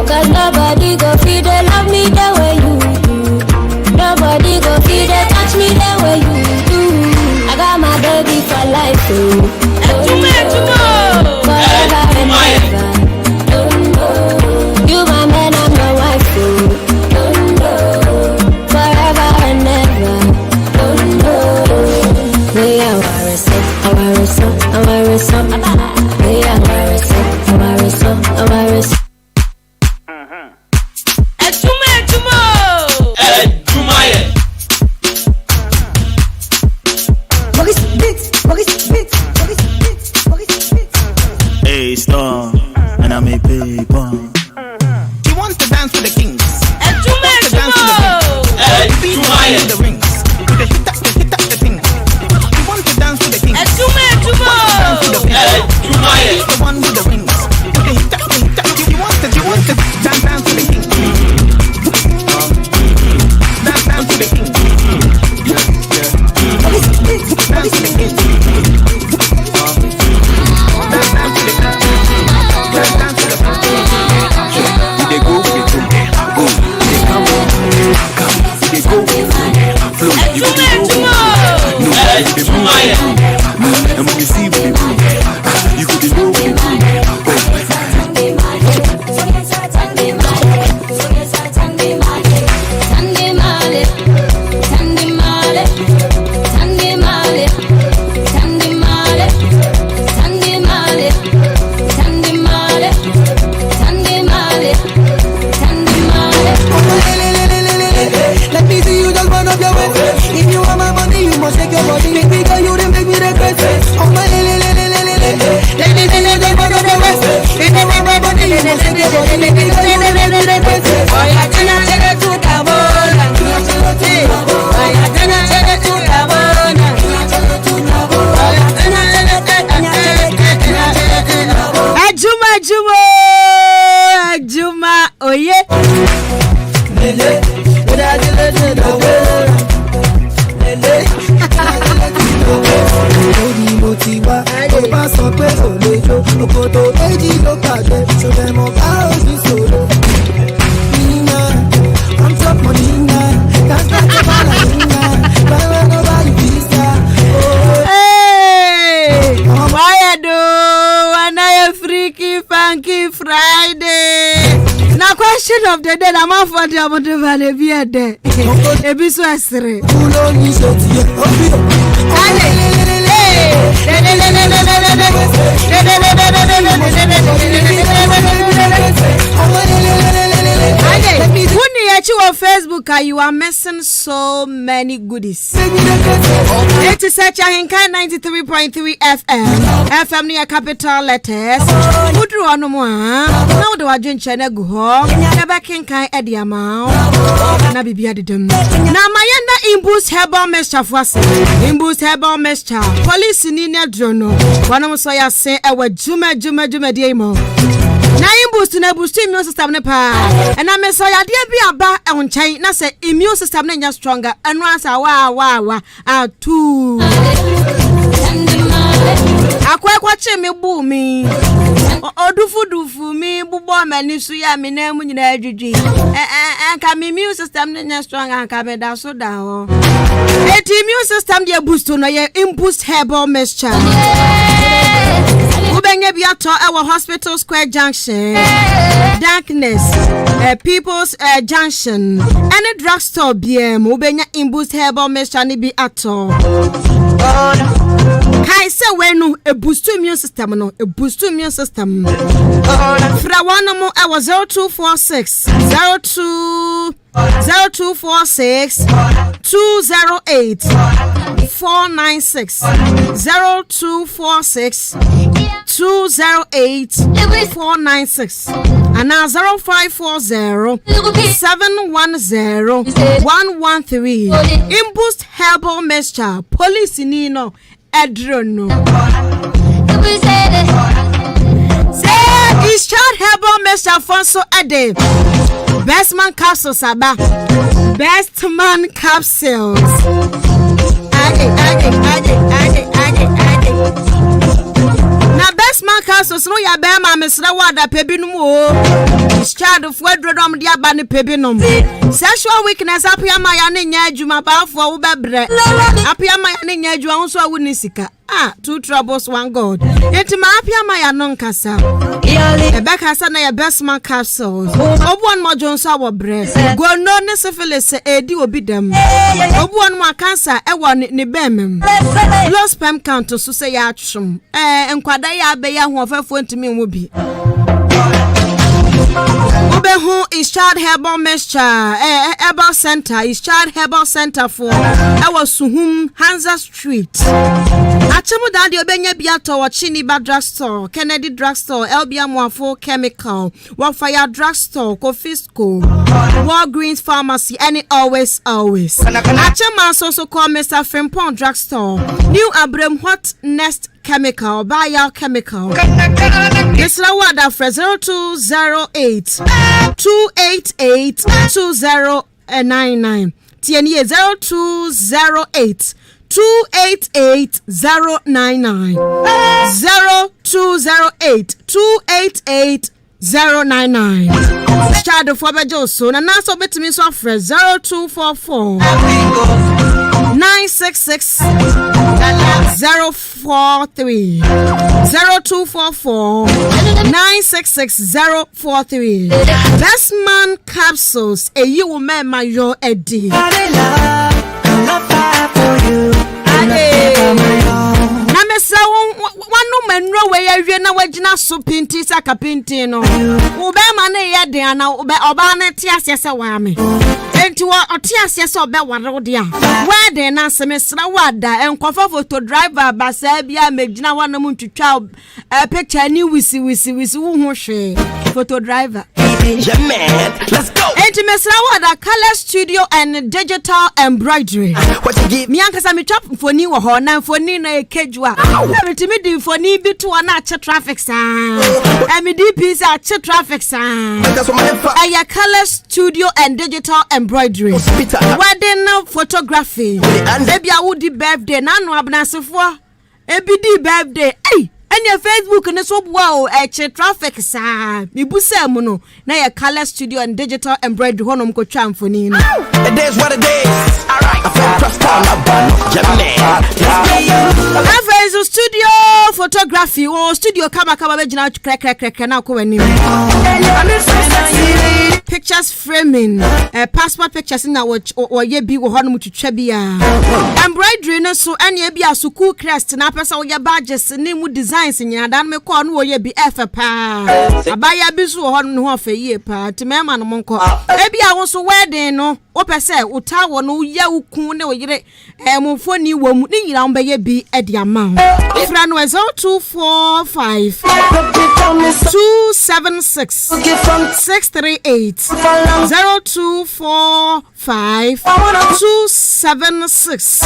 Cause nobody go feed they love me the way you do. Nobody go feed they touch me the way you do. I got my baby for life, forever and ever. You my man, I'm your wife, forever and ever. We are worried, Hey, star, and I'm a paper. You want to dance with the kings? You want to dance with the rings? With the hit up the thing. You want to dance with the kings? The one with the rings. With the hit up. You want to dance with the kings? Dance with the kings. Dance with the kings. Juma, oh yeah. Friday. Now question of the day, I'm off for the Amontevale be there. Ebisu asre. On Facebook, you are missing so many goodies. It is such a Hinkai 93.3 FM near capital letters. Who drew on more? Now do I drink China go home? Never can Kai Eddie amount. Nabi be added them. Now, Mayana Imbus Herbal Mesha Fwasi. Imbus Herbal Mesha. Police in Nina Drono. One of us say, I would Juma Diemo. Na Imbus boost na boost immune system ne pa and I say ya dia bi aba e nchen na say immune system ne nya stronger enu asa wa atu akwa cheme bu mi odufu mi bubo mani su ya mi na mu nyina adwudwi ka mi immune system ne nya stronger ka me da so da ho et immune system dia boost no ye Imboost herbal mixture Ubenge biato our Hospital Square Junction, Darkness, People's Junction, any drugstore BM, Ubenya Imboost herbal mixture ni bi ato. Kai se wenu a boost immune system no, a boost immune system. Fra one mo I was 0246 0246 208 496 0246 208 496 and now 0540 710 113 Imboost herbal mixture police nino edrono say discharge herbal mixture fonso ade best man capsules aba best man capsules ade na best man capsules no ya be ma mesra wada pebinum o discharge of wedrodom dia ba ne pebinum sexual weakness apia ma ya ne nya adwuma ba afo wo bebre apia ma ya ne nya adwuma wo so awu ni sika two troubles one god enti ma apia ma ya no nkasa Rebecca said na your best man capsules obuan mo jonso awo bre go no ne syphilis edi obi dem obuan mo cancer e wo ne bemem low sperm count so say ya atwom enkwada ya be ya hoofafo ntimi nwo bi Ubehu is Child Herbal Mixture Herbal Center is Child Herbal Center for Ewa Suhum Hansa Street Achemu dadi obenya biato wachini ba drugstore Kennedy Drugstore Elbia Mwafo Chemical Wafaya Drugstore Kofisco Walgreens Pharmacy and always Achema so call Mr. Frimpong Drugstore New Abraham Hot Nest Chemical Bayer Chemical This Lawada for 0208 288 2099 TNE 0208 288 099 0208 288 099 Shadow for Bejoso na naso betimi so frɛ 0244 966 043 0244 966 043 Best Man Capsules you will make my your Eddie Wanu menro we awie na wagina so pinti saka pinti no ube ma na ye de ana ube oba na ti asese wa me enti wo oti asese obe ware de a we de na semesra wada enkofa photo driver basa bia megina wana mu ntwitwa picture ni wisi wo hu hwe photo driver let's go enti mesra wada color studio and digital embroidery what you give me ankasa me chop foni wo ho na foni na ekejua me di foni bi to na che traffic sa MDP sa che traffic sa aya color studio and digital embroidery wedding photography ebi awudi birthday na no abnasefo ebi di birthday Anya Facebook ne so wow che traffic sa mi busa mu no na ya color studio and digital embroidery honom ko twa mfoni no it is what it is alright I feel trust on my band Jamaica studio photography or studio kama bejina krek na ko wani pictures framing passport pictures na wo ye bi wo honom twitwa bia embroidery no so anya bia so cool crest na pesa wo ya badges ni mu designs nyina dan me ko no wo ye bi efa pa abaya bi so honom no afa yie pa timema no monko e bia wo so wedding no wo pese utawo no ya ukun ne wo yire mo foni wo mu ni nyina wo be ye bi e dia ma ifra no 0245 276 638 0245 276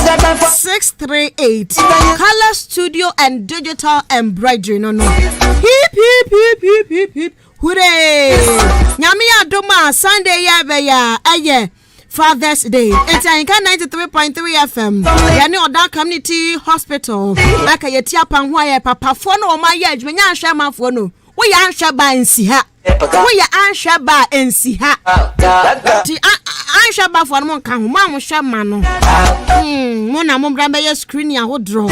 638 Color Studio and digital embroidery. No. Hip, hip, hip, hip, hip, hip. Hooray! Nyami Adoma Sunday ya aye Father's Day. It's Anka 93.3 FM. Yani Oda Community Hospital. Aka yetia panhwa ye papa fono o ma ye adwuma nya ahwa mafo no. Wo ya ahwa ba ensi ha. Wo ya ahwa ba ensi ha. Ti ahwa ba fo no mo kan ho ma mo hwa ma no. Mo na mo bra be ye screen ya ho draw.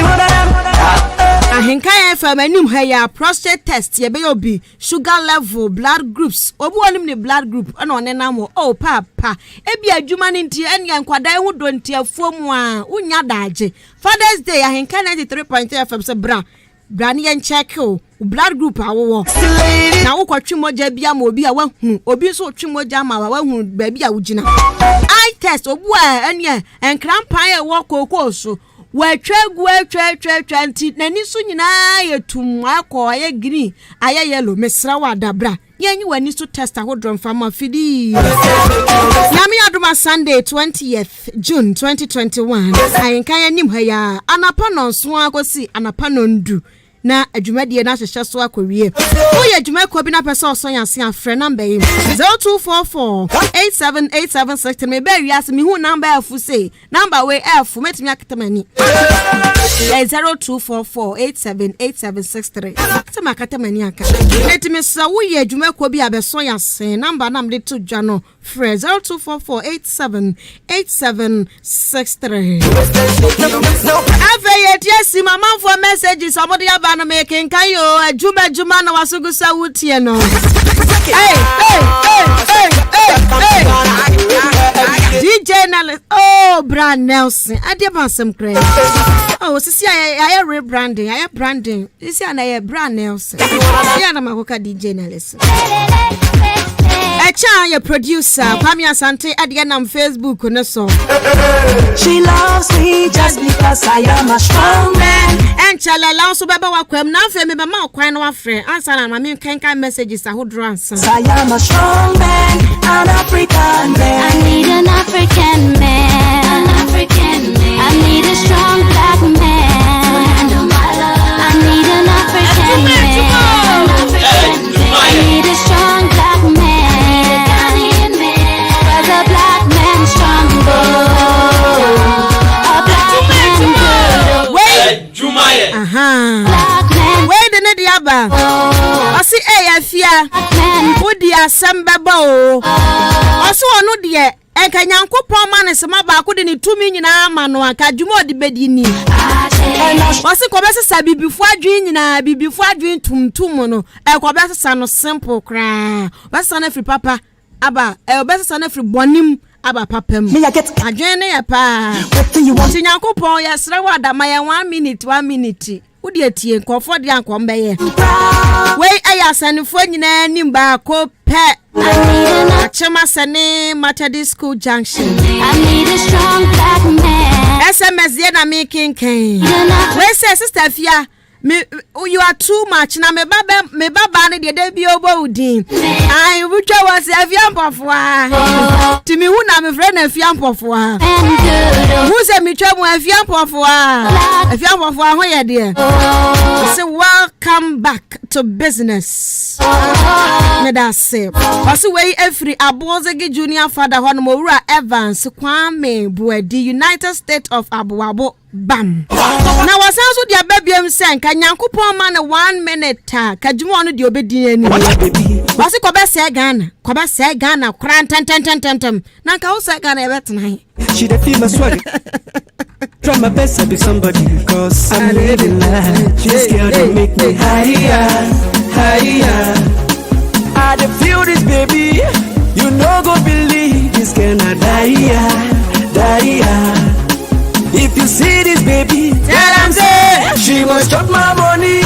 Ahenka FM anim ha ya prostate test ye be obi sugar level blood groups obi onim ne blood group ana onena mo oh papa ebi adwuma ne ntie ene nkwada hu do ntie afuomu a unya daje Father's Day ahenka 93.3 FM se bra ne yen check o blood group awo na wo kwatwe moja bia ma obi a wahu obi so twe moja ma wahu ba bia wugina eye test obu a ene enkrampan e wo kokoso wetwegu nti nani so nyina yetum akọ aye green aye yellow mesra wadabra yenyi wani so test ahodron fama fidi Nyami Adoma Sunday 20th June 2021 ayenka yanim ha ya anapa no so akosi anapa no ndu na adwumadie na hyehyɛ so akɔwie wo yɛ adwuma kɔ bi na pɛ sɛ ɔsɔn yɛase afrɛ number yi 0244878763 me ba wiase me hu number afu say number we afu metimi akatamani 0244878763 akatamani akatamani aka metimi sa wo yɛ adwuma kɔ bi abɛsɔn yɛase number na mde to dwa no frɛ 0244878763 ave yɛ tie si mama for messages amode ya na making kayo ajuma na wasugusa wutie no hey DJ Nelson oh Brand Nelson ade bansem kre oh sisi aye rebranding aye branding sisi na aye Brand Nelson ya na makoka DJ Nelson Echa your producer Kwame Asante ade na Facebook no so she loves me just because I am a strong man and chalala so baba wakwam na fe me ba ma kwan no afre answer na me kan messages ahodro answer I am a strong man an African man I need an African man I need a strong black man I need an African man I need a strong black man but a black man strong a black man good wait wait the ne diaba osi afia wodi asembeba o osi onu de enka nyankopon ma ne sema ba ko de ne tumi nyina ama no aka dwuma odi bedi ni osi ko besesa bibifu adwen nyina bibifu adwen tumtum no ko besesa no simple kra besesa na free papa aba besesa na free bonim aba papam adwen ne ya pa ti nyankopon ya sere wada ma ya 1 minute udi etie nkofo de ankombe ye wei aya sanifo nyina nim ba ko pe achema sane Methodist School Junction I need a strong black man SMS ye na making king wei say sister Fia me you are too much na me baba ne de bi obo udin ai wutwa was afiampofo a timi hu na me friend afiampofo a hu se mi twa mu afiampofo a ho ye de say welcome back to business me da say was we every Abozegi junior father ho no Mowura Evans Kwame Buedi United States of Abuabo bam na wasanso dia babiem sen ka nyankopon ma na 1 minute ta ka dwuma no de obedi ani wase ko be se Ghana kran tan na ka wo se Ghana e betena she dey feel my swag try my best to be somebody cause I'm living life this girl dey make me higher I dey feel this baby you no go believe this can I die. If you see this baby, tell them say she must chop my money.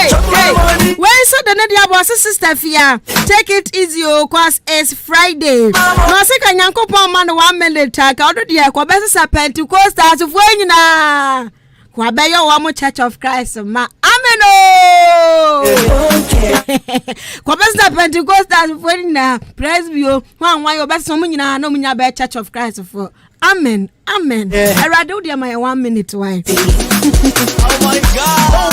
Chop my money. When so the Nadia was sister Fia, take it easy, cause it's Friday. No say can Yankopon man 1 minute talk. How do you go best Pentecost as of when you na? Kwabeyo wa Church of Christ ma. Amen oh. Kwa best Pentecost as of when na Presbyo. Why your best someone na no munya be Church of Christ for. Amen. I rather do my 1 minute why. Oh my God.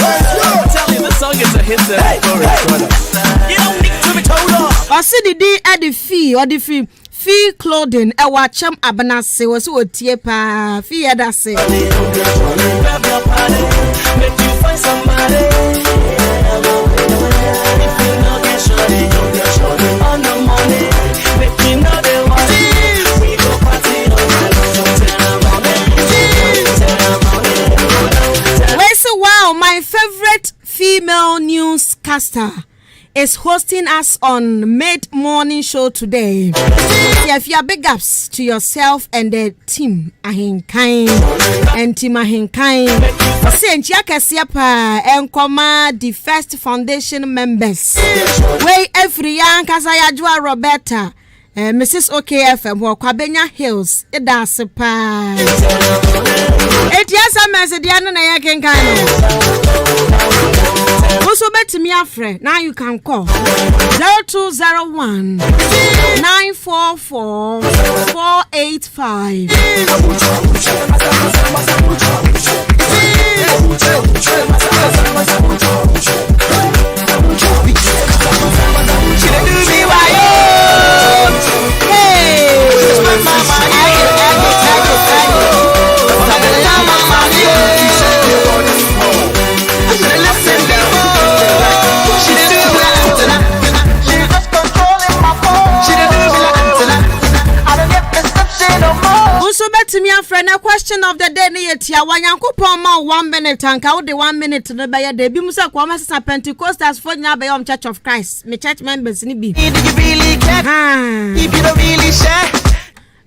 hit the You don't need to be told off. I see the D at the fee or the fee clothing. I watch him abanase was what tie pa fee at that say. Make you find somebody. If you know get shorty, on the money. Make you know they want it. We go party on the Wait, so wow, my favorite female newscaster is hosting us on mid-morning show today. If you are big ups to yourself and the team, Ahinkain and team Ahinkain. Saint Yakasiapa and Koma, the first foundation members. Way every young Kazayajua Roberta. Mrs. OKFM or Kwabenya Hills, it does a pa. It yes, a message, Diana Yakin kind. Also, bet to me, Afre. Now you can call 0201 944 485. Also, bet to me, a friend, a question of the day, Tia, why Uncle Palma 1 minute and count the 1 minute to the Bayer de Bimusa Quamas Pentecostals for Nabayom Church of Christ, me church members in Ibi. Did you really care? If you don't really share.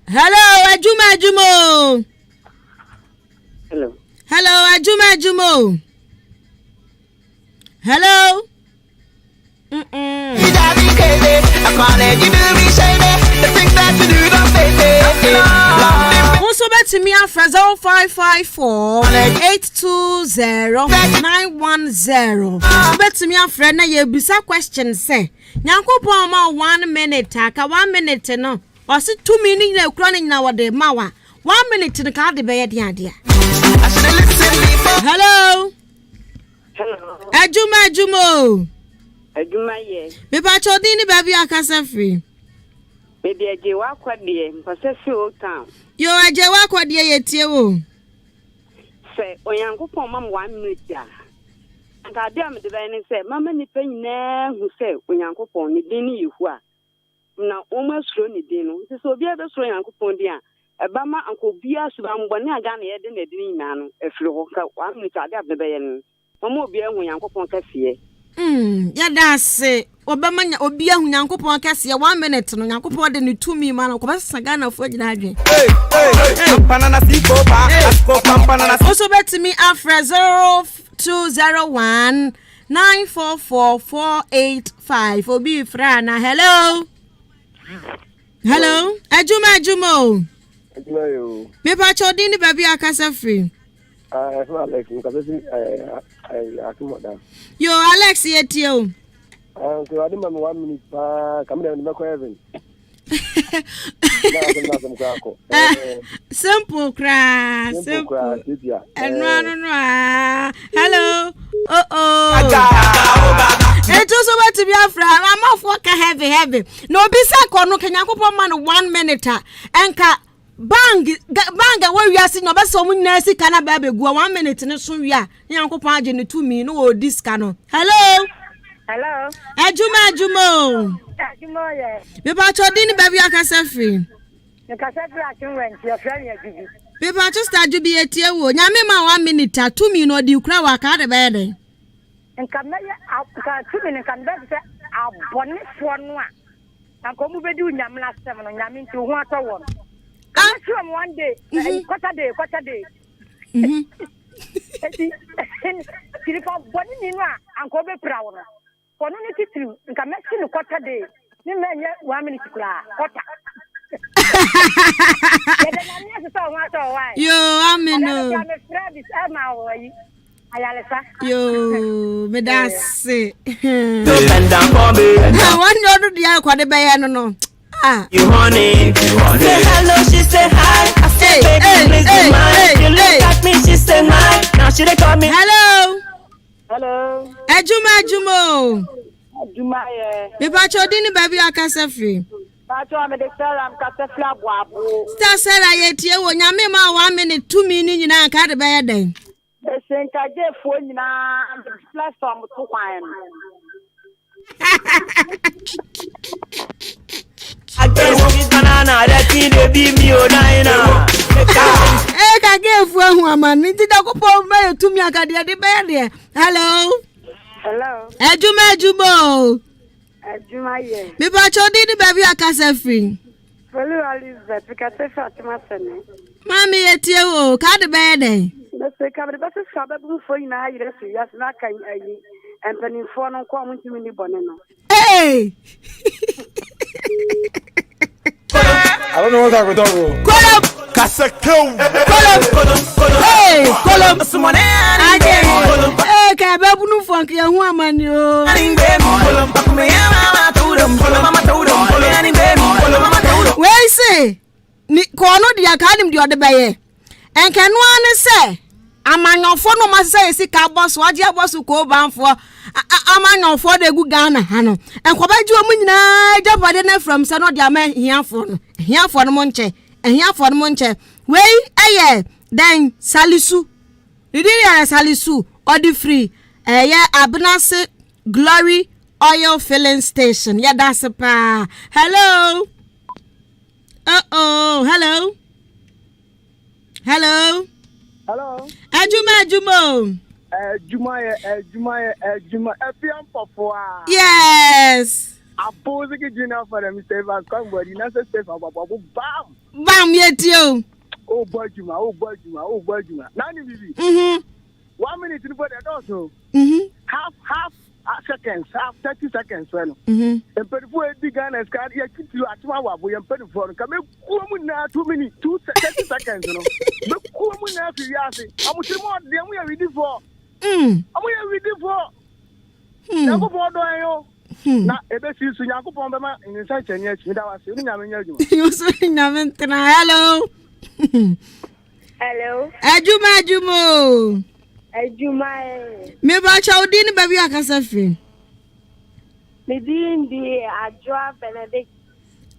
Hello, Ajuma Jumo. Hello. Hello, Ajuma Jumo. Hello. Also bet to me after 0554 820 910. Bet to me after na ye bisa question say. Nyankopon ma 1 minute aka 1 minute no. Or 2 minutes na kura na wode mawa. 1 minute no ka de be ye dia. Hello. Hello. Ajuma Jumo. Adwuma ye. Me pa chodin ni baby akasa free. Me de je wa kwade, mpasese o town. Yo aje wa kwade ye tie wo. Se Onyankopon mam 1 minute ya. Anta de am de ba ni se mama ni pa nyina hu se Onyankopon ni din ni yihu a. Na o ma suro ni din no. Se obi a be suro Onyankopon din a, e ba ma anko bia so ba mbone aga na ye de na din nyina no. Efiri ho ka 1 minute ade ab de ba ye no. Mama obi a hu Onyankopon ka fie. Ya dase obamanya obi ahu Nyankopon kase 1 minute no Nyankopon de ne tumi ma no ko basa Ghana fo gina adwen banana siko pa asko banana also bet me afra 0201 944 485 obi fra na hello Ajuma yo me pa chodini baby akasa free Alex yo Alex yetio so adi mama 1 minute pa kamera ni mako heaven simple crash hello it also want to be afra I'm off work heavy no bisa kono Nyankopon man 1 minute enka bang where we are seeing no be so mu nasi kana ba be gu 1 minute ne so wi a Nyankopon age ne to me no o diska no hello Ajuma ye me pa chodin baby akasa free me kasa free akinwent your friend ya gibi me pa cho start jubi etie wo nyame ma 1 minute 2 minute no di kura wa ka de be de nka me ya ka 2 minute kan be se abone fo no a anko mu be di unyamla sem no nyame nti ho atọwo I'm sure one day quarter day Kiripa boni ni no anko be pra wo no kono ni titiri nka mesi no quarter day ni menye 1 minute kula quarter yo ameno yo me dase na one no do dia kwade be ya no you honey say hello she say hi I say baby please be mine you look at me she say hi now she dey call me hello Ajumo. Ajumaye. Me pacho di ni baby akasa free. Pacho amede sala mkasa fla boabo. Star sala yetie wo nyame ma 1 minute 2 minutes nyina ka de be den. Esenka je fo nyina platform to kwan. I guess banana that thing they be me o na. Ka ge fu ahu amani ti da ko po me tumi aka de be de. Hello. Hello. Ajumo. Ajumaye. Me pacho di ni baby akasa free. Felu Elizabeth because Fatima Sene. Mami yetie wo ka de be den. Nse ka be bese sababu fo ina ayire si yas na kan ayi empani fo no ko mu ntimi ni bone no. Hey. I don't know what I'm talking about. Kolom. Kasakou. Kolom. Hey, kolom. Hey, ka babu nu fo ke hu amani o. Wei say ni kono dia ka nim dia de baye. Enke no ane se amanyofo no ma se sika boss waje boss ko banfo amanyofo de gu Ghana ha no enkobaji o munyina japade na from se no dia ma hiafo no mo nche wei eye then salisu didiri ya salisu odi free eye Abnase Glory Oil Filling Station ya that's pa. Hello. Hello. Hello. Ajumo. Juma. Epian Papa. Yes. Apose ki jina for them Mr. Evans come body na say Stephen bam. Bam yetio. Oh boy Juma. Nani bibi. 1 minute in for the also. Half seconds, half 30 seconds well. And people big Ghana card ya keep you at my wabo yam pen for come ku na 2 minutes 30 seconds no. Be ku mu na fi yase. Amuti mo dem we ready for. Amu ya ready for. Na ko for do yo. Na ebe si su Yakobon be ma nsa chenye chi da wase ni nyame nya adwuma. You so nyame ntena. Hello. Hello. Ajumo. Ajumaye. Me ba chaudi ni baby akasa free. Me din di Ajwa Benedict.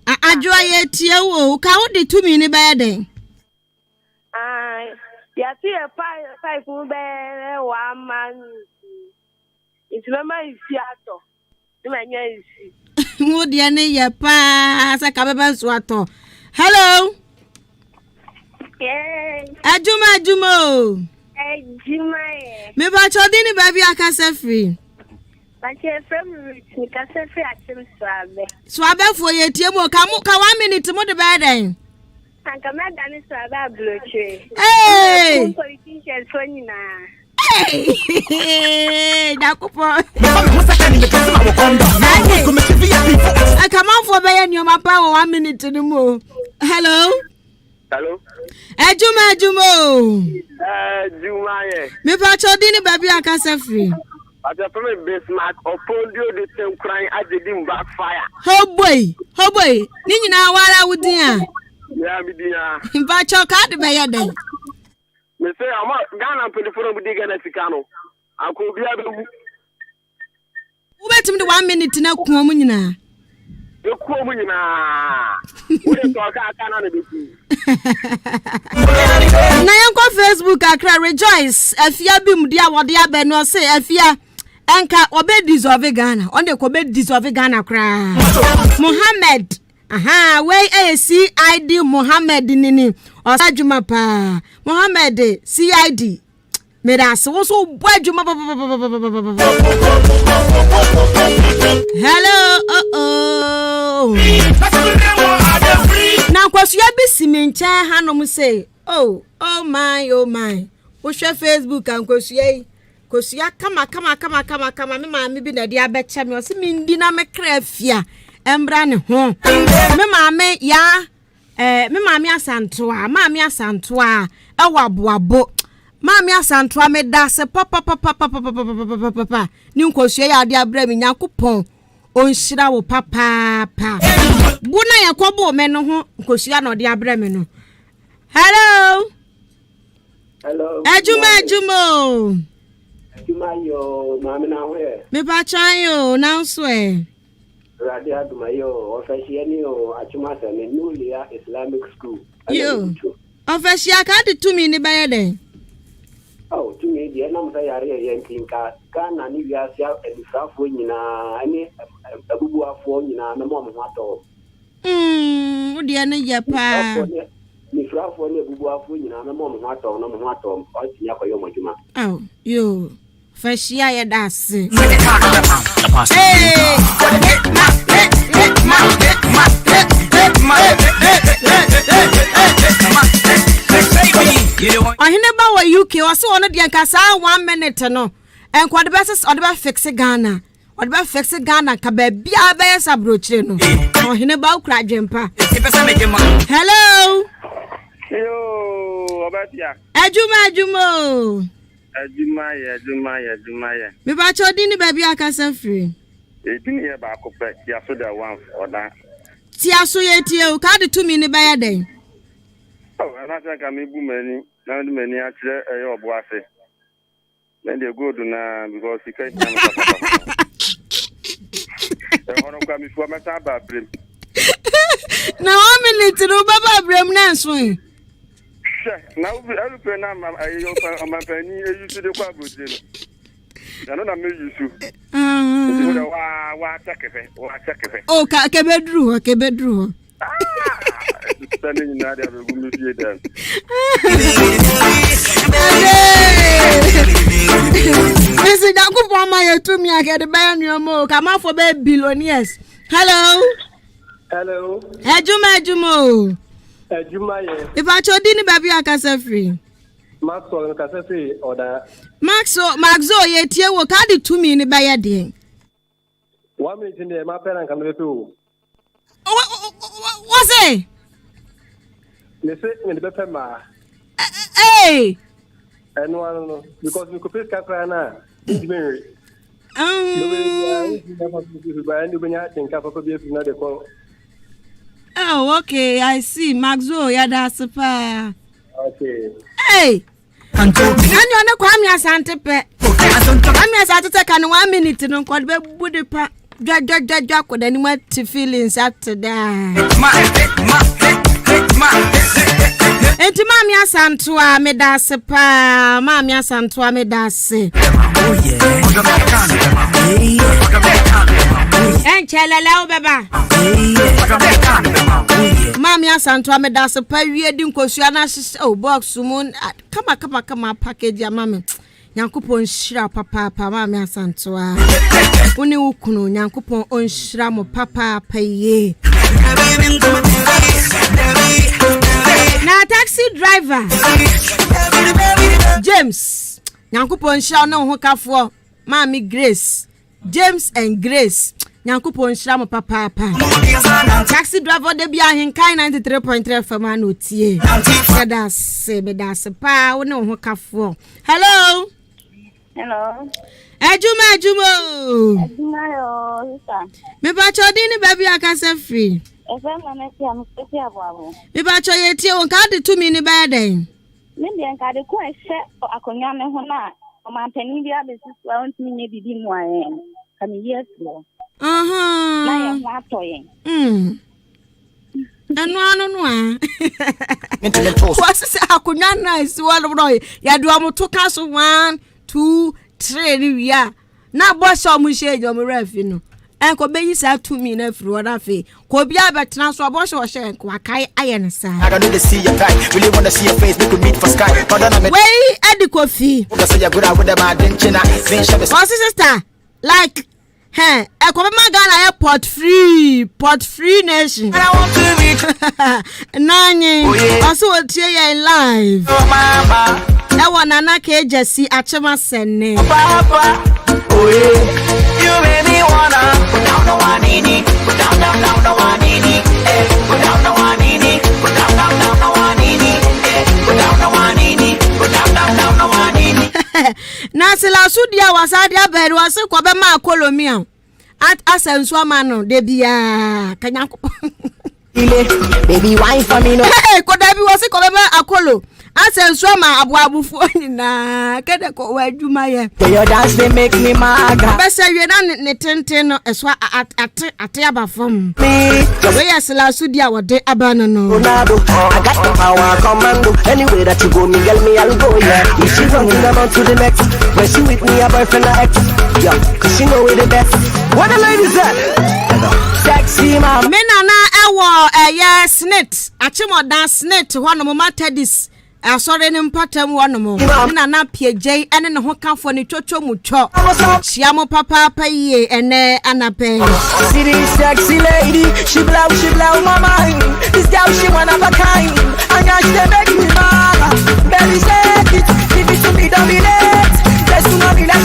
Ajwa yetie wo ka wo de tumi ni ba den. Ya ti e pa fun be wa man. It's mama isi ato. Ni ma nya isi. Wo de ne ye pa sa ka beba so ato. Hello. Yeah. Ajumo. Ajumaye. Me ba chaudi ni baby akasa free. But you from me kase free atim swabe. Swabe fo yetie mo ka 1 minute mo de ba den. Anka me dani swabe abloche. Hey! Politicians so nyina. Hey! Dakupo. Come on for be any my power 1 minute no mo. Hello? Hello? Ajumo. Jumaye. Me pa chodi ni baby akasa free. Ati from Bismarck opodio the same crying ajedim backfire. Ho boy. Ni nyina wara wudin a. Ya bidia. Mpa choka de be yeden. Me say ama Ghana pediforo budi Ghana sikano. Akọ bia be wu. Wo betim de 1 minute na kuo mu nyina. Ekuo mu nyina. Wo de toka aka na be ku. Na yanko Facebook akra rejoice afia bim dia wode aba no say afia enka obe dissolve Ghana on de ko be dissolve Ghana kra Mohammed wey CID Mohammed nini osadwuma pa Mohammed CID medas wo so boadwuma. Hello. Na kwasu ya bisi menche hanom say oh my wo hwe Facebook an kwasu ya kama me ma me bi na dia beche me o se me ndi na me kra afia embra ne ho me ma me ya me ma me asantoa ewa boabo ma me asantoa me da se papa ni kwasu ya dia bra me Yakobon onshira wo papa buna Yakobo me no ho nkosua na ode abrɛ me no. Hello. Hello. Ajumo. Jumayo, Mamma, where? Me pachayo, now swear. Radia Dumayo, Officianio, Achumasa, and Nulia Islamic School. You. Official card to me in the bed. Oh, to me, the Enam Sayari Yankin Can Anivia and the South Winina, any a Bubua phone in a mom mato. Dear Yapa. Miss Raffo, Bubua phone in a mom mato, no mato, or Yakoyoma. Oh, you. Official, that's it. I never were UK or so on the Yankasa 1 minute no. And what the best or the fix Ghana. What about fix Ghana? Cabe Bia Bears a brochino. Oh, he never cried jumper. Hello. Yo, Abatia. Ajumo. Ajumaya. Me ba cho dini baby akasa free. E dini e ba ko pe ya so da one for that. Ti aso ye tie o ka de to me ni ba ya den. Oh, ana sa ka me bu mani, na du mani a kire e obo ase. Then they go to na because he can't come. E hono ka mi fu amata ba brem. Na 1 minute no baba brem na so. Now every plan I'm my penny used to the quadrant. I don't know me you. Oh, Kebedru. Standing in that I will be there. Listen, don't go for my to me. I get a buy your more. Come out for billionaires. Hello. Ejumo. If I told you, baby, I can say free. Maxwell can say order. Maxo, yet you will carry to me in the buyer day. 1 minute in there, my parents come to you. What's it? They say in the Bepema. Hey! And one because you could pick Caprana. It's married. Oh, okay, I see. Maxo, yeah, that's a pa. Okay. Hey! And you're not Kwame Asante. Kwame Asante can 1 minute no quite be woody pa. Jack with anyone to feelings after that. Enti mami asantua me dase pa, mami asantua me dase. Oh yeah. Enchelele o baba. Mami asantua me dase pa wie di nkosua na oh box mun kama package ya mami. Nyankopon shira papa mami asantua. Uni ukunu nyankopon on shira mo papa ye. Na taxi driver James Nyankopon shira no ho kafo Mami Grace James and Grace Nyankopon shira mo papa taxi driver de bia henkai 93.3 fama no tie Medase pa wo no ho kafo. Hello Ejumo yo sister me ba chodini baby akase free me ba cho ye tie won ka de to me ni ba den me de nka de ko ehye akonya me ho na o ma pani bia be sisu a on me bibi mu ayen ka me yes lo na ye ho atoyen anu no a what's say akonya na isi wa no ya do amoto ka so 1 2 3 ni wia na boss o mu sheje o mu refi no enko beyi sa to me na firi wona fe ko bia betena so boss o she enko akai ayen sa I don't need to see your guy, really want to see your face, we could meet for Sky. Wey edi kofi so you good with them adenchina sister like hey enko ma Ghana airport free nation I want to meet nani also tie ye live oh mama e wona na ke jesi achema senne papa oh yeah you made me wanna put down the one in it, put down the one in it, put down the one in it, put down the one in it, put down the one in it, put down the one in it. Na sila sudia wasadia beru wase kwa be ma kolomia at asenso ama no de bia kanyanko Baby, wine for me no. Hey, could I be was a color akolo? I said, Swama, abu for na Kedako, where do my your dance they make me mad. Best say you're not ten as well at Tiaba from me. The way I sell Sudia, what they abandon. I got the power, commando. Anyway that you go, Miguel, me, I'll go, yeah. If she running around to the next, when she with me, a boyfriend, or ex. Yeah, cause she know we the best. What the ladies at? Sexy mama. Menana, yes, snit. Achimo dance snit, one of my teddies. I saw them pattern one more. Nana PJ and then who come for the chocho mucho. Shiamo papa pay and Anna pay. See this sexy lady, she blow my mind. This girl she one of a kind. And now she make me mad. Belly shake it, give it to me, dominate. Let's not be let's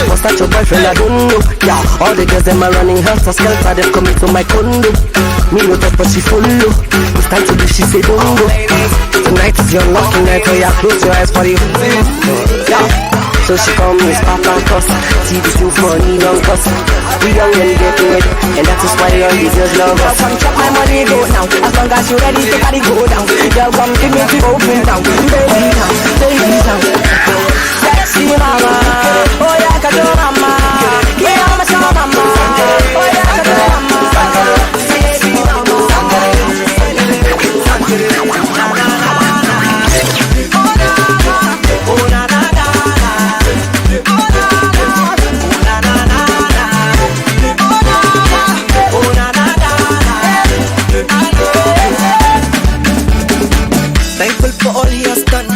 what's that your boyfriend? I don't know. Yeah, all the girls them are running helter skelter. They're coming to my condo. Me no talk but she follow. It's time to do she say don't go. Tonight is your lucky night. So yeah, close your eyes for you. Yeah. So she call me as Papa Cuss. See the things money don't cost. We young and get it, and that is why all these girls love us. Come chop my money go now. As long as you ready, take it go down. Girl, come give me the open down. Baby down. Sexy mama, oh yeah, kato mama, yeah, I'm a summer mama, oh yeah, kato mama, sexy mama, oh na na na, thankful for all he has done.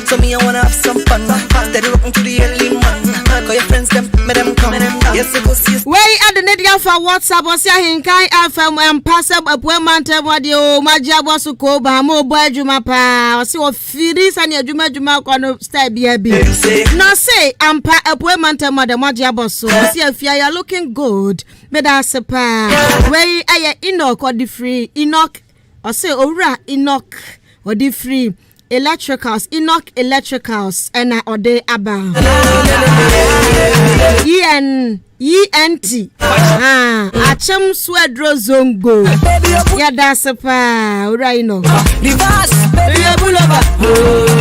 So me, I wanna have some fun. Steady rocking to the early man. Call your friends, them come. Yes, it goes. Way at the net for WhatsApp was saying, Kai FM and pass up a poor man. Wadio, Maja was to go by more boy Jumapa. I see what Firis and your Juma on stab baby. Now say, I'm a poor man. Mother Maja Bosso. See if you are looking good. But that's a pa. Way I Enoch or the free Enoch. I say, Ora Enoch or the free. Electricals, Enoch Electricals, and I order Abba. ENT. Acham Swedro Zongo. Yeah, that's a pa, Rhino. Baby, a pullover.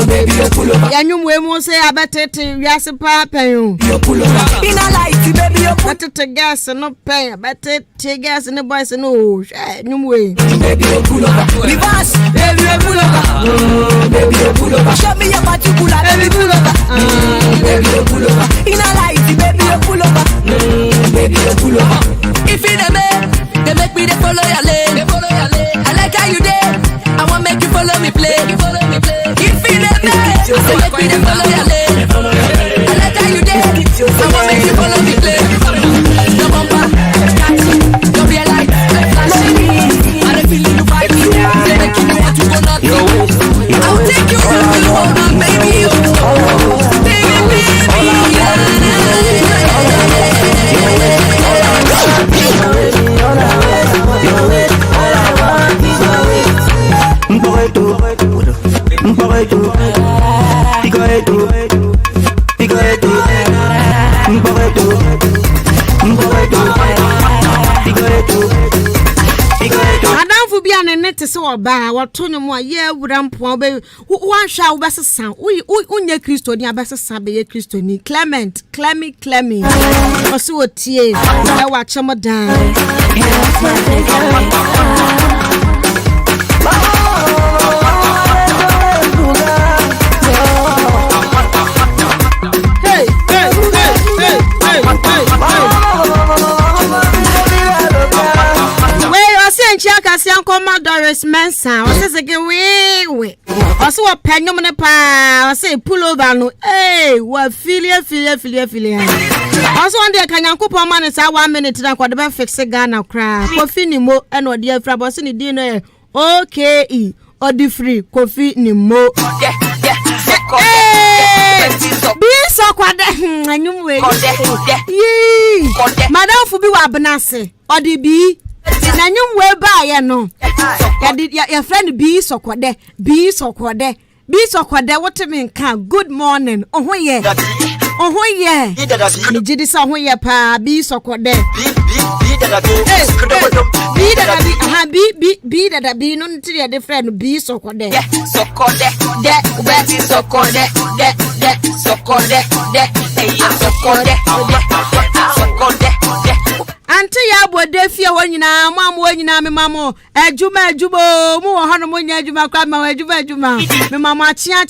Baby, a pullover. Yanum Wemo say about it, yes, a papa. In a light, baby, a put it to gas and no pay, but it gas and the boys and no, no way. Baby, a pullover. Reverse, baby, a pullover. Baby, a pullover. Show me your particular, baby, pullover. Baby, a pullover. In a light, baby, a pullover. Baby, a pullover. If it a man, they make me they follow your lane. I like how you did. I want make you follow me play. If it a man, they make me they follow your lane. I like how you did. I want make you follow me play. No bumper, catch, don't be a light, flashing. I don't feel you fight me. They make you want to go nuts. I'll take you around the world, baby. So ba what to no ye wurampo be wan hwa wo besesa unye Kristo ni abesesa be ye Kristo ni Clement oso otie e wa chemodan Doris Mensa, I say again, we. Also, what penny money pa? I say pull over no. Hey, what filia. Also, one day can you couple man is 1 minute to the best fix a gun now cry. Coffee ni mo and what dear Frabos in the dinner. Okay, or the free coffee ni mo. Hey, be so quiet. I knew way. Madam Fubi Wabanase or the bee. Na nyum we ba ya no ya friend bi sokwode what me kan good morning ohun ye ni jidi sa ohun ye pa bi sokwode Be that be no to the friend be so called there. So called that so called that so called that so called that. Ante ya bode fie ho nyina mam wo nyina me mamo adwuma mu wo hono mo nya adwuma kwa ma adwuma me mamo achia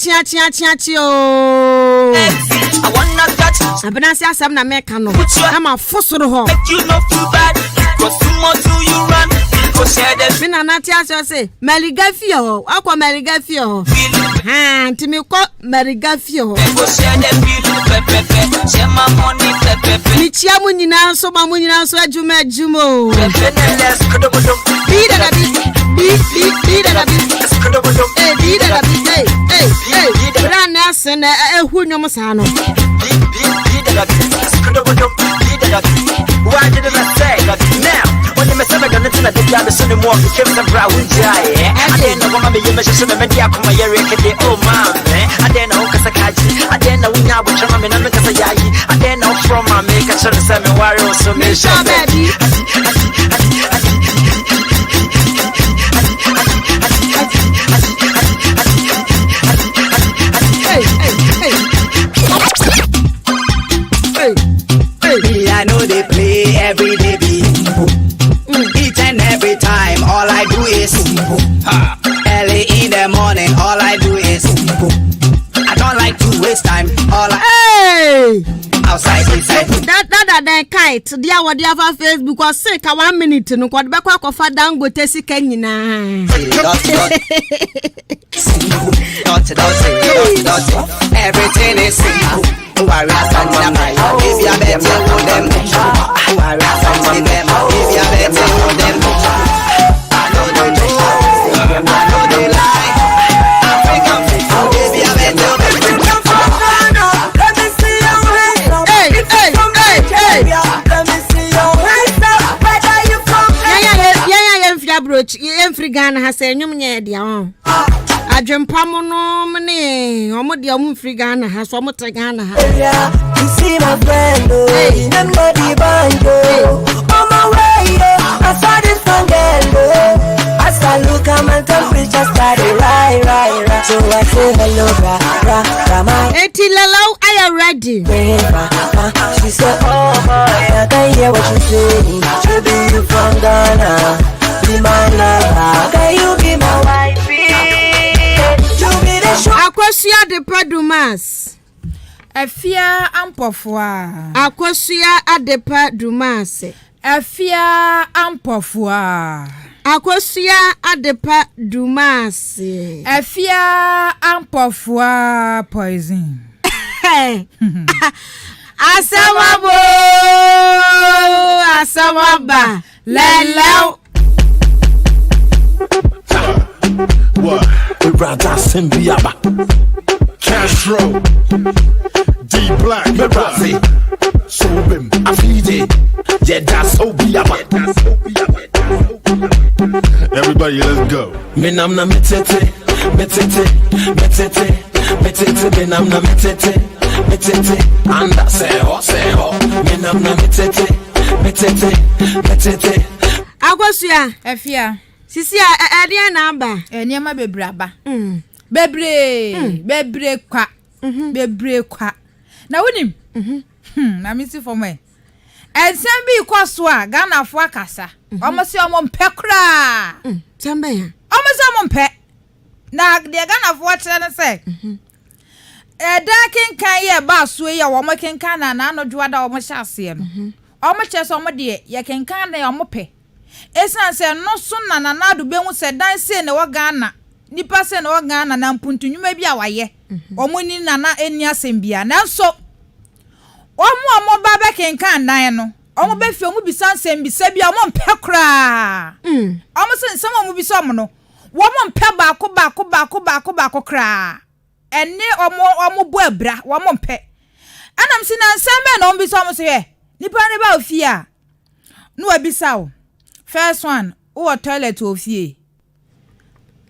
o I wanna touch abena se asem na me ka no ama fosoro ho you know too bad because too much do you run because share them me na tia say meligafie ho akwa meligafie ho ha ntimi ko meligafie ho because share them pepe share my money pepe mi chia mu nyina so ma mu nyina so adwuma o be that ran asen ehu nyom sa no why did I say now when the message gonna tell the guy the son more the chips and brown jay I didn't know what me measure so me dia kuma yere kede oh man I didn't know kasa kaji I didn't know nya bu chama me na me kasa yayi I didn't know from my make a sure say me worry so me sure baby I know they play every day, each and every time. All I do is early in the morning. All I do is I don't like to waste time. All I outside inside. That kite. Dia what dia for Facebook was sick 1 minute. No kwad be kwa kofa Dangote sika nyina. Not everything is simple. Worry about them. If you bet you know them. Worry about them. If you bet you know them. I know they know. I know they lie. African people. If you bet you know them. Let me see your hands up. Hey. Let me see your hands up. Where are you from? Yeah, fia broach. Free Ghana has a nyum nye dia on. Adwempa mo no mne omo de omo free Ghana ha so omo te Ghana ha you see my friend oh nobody band on my way I saw this one girl as I look at my temperature started right so I say hello rama eti lalau are you ready she said oh boy I can hear what you say should be you from Ghana be my lover can you be my wife Akwasua de Padumas Afia ampofua Akwasua adepa Dumas Afia ampofua Akwasua adepa Dumas Afia ampofua poison Asamaba Lelo What? Brother Simbiaba Castro D Black Merazi Sobim Afide Jeda Sobiaba Everybody let's go Minamna metete Minamna metete Anda seho Minamna metete Akwasua Afia Sisi ade na aba. Eniema bebre aba. Bebre kwa. Bebre kwa. Na wonim? Na misi for me. Ensem bi kwaso a Ghana fo akasa. Omo se omo mpe kra. Tamba ya. Omo se omo mpe. Na de Ghana fo kire ne se. Eda kenkan ye ba so ye wo mo kenkan na anodwo ada omo hye ase no. Omo kire se omo de ye kenkan na omo pe. Esan se no so na nanado be hu se dan se ne wo Ghana nipa se ne wo Ghana na mpuntunwuma bi a waye omuni nana eni asembia nanso omo ba be kenkan dan no omo be fi omo bisan sembisa bi omo mpe kra omo se nsem omo bisa omo no wo mo mpe baako kra enne omo bo abra wo mo mpe anam si na nsem be na omo bisa omo se ye nipa ne ba ofie a no abisa wo first one, who toilet ofie.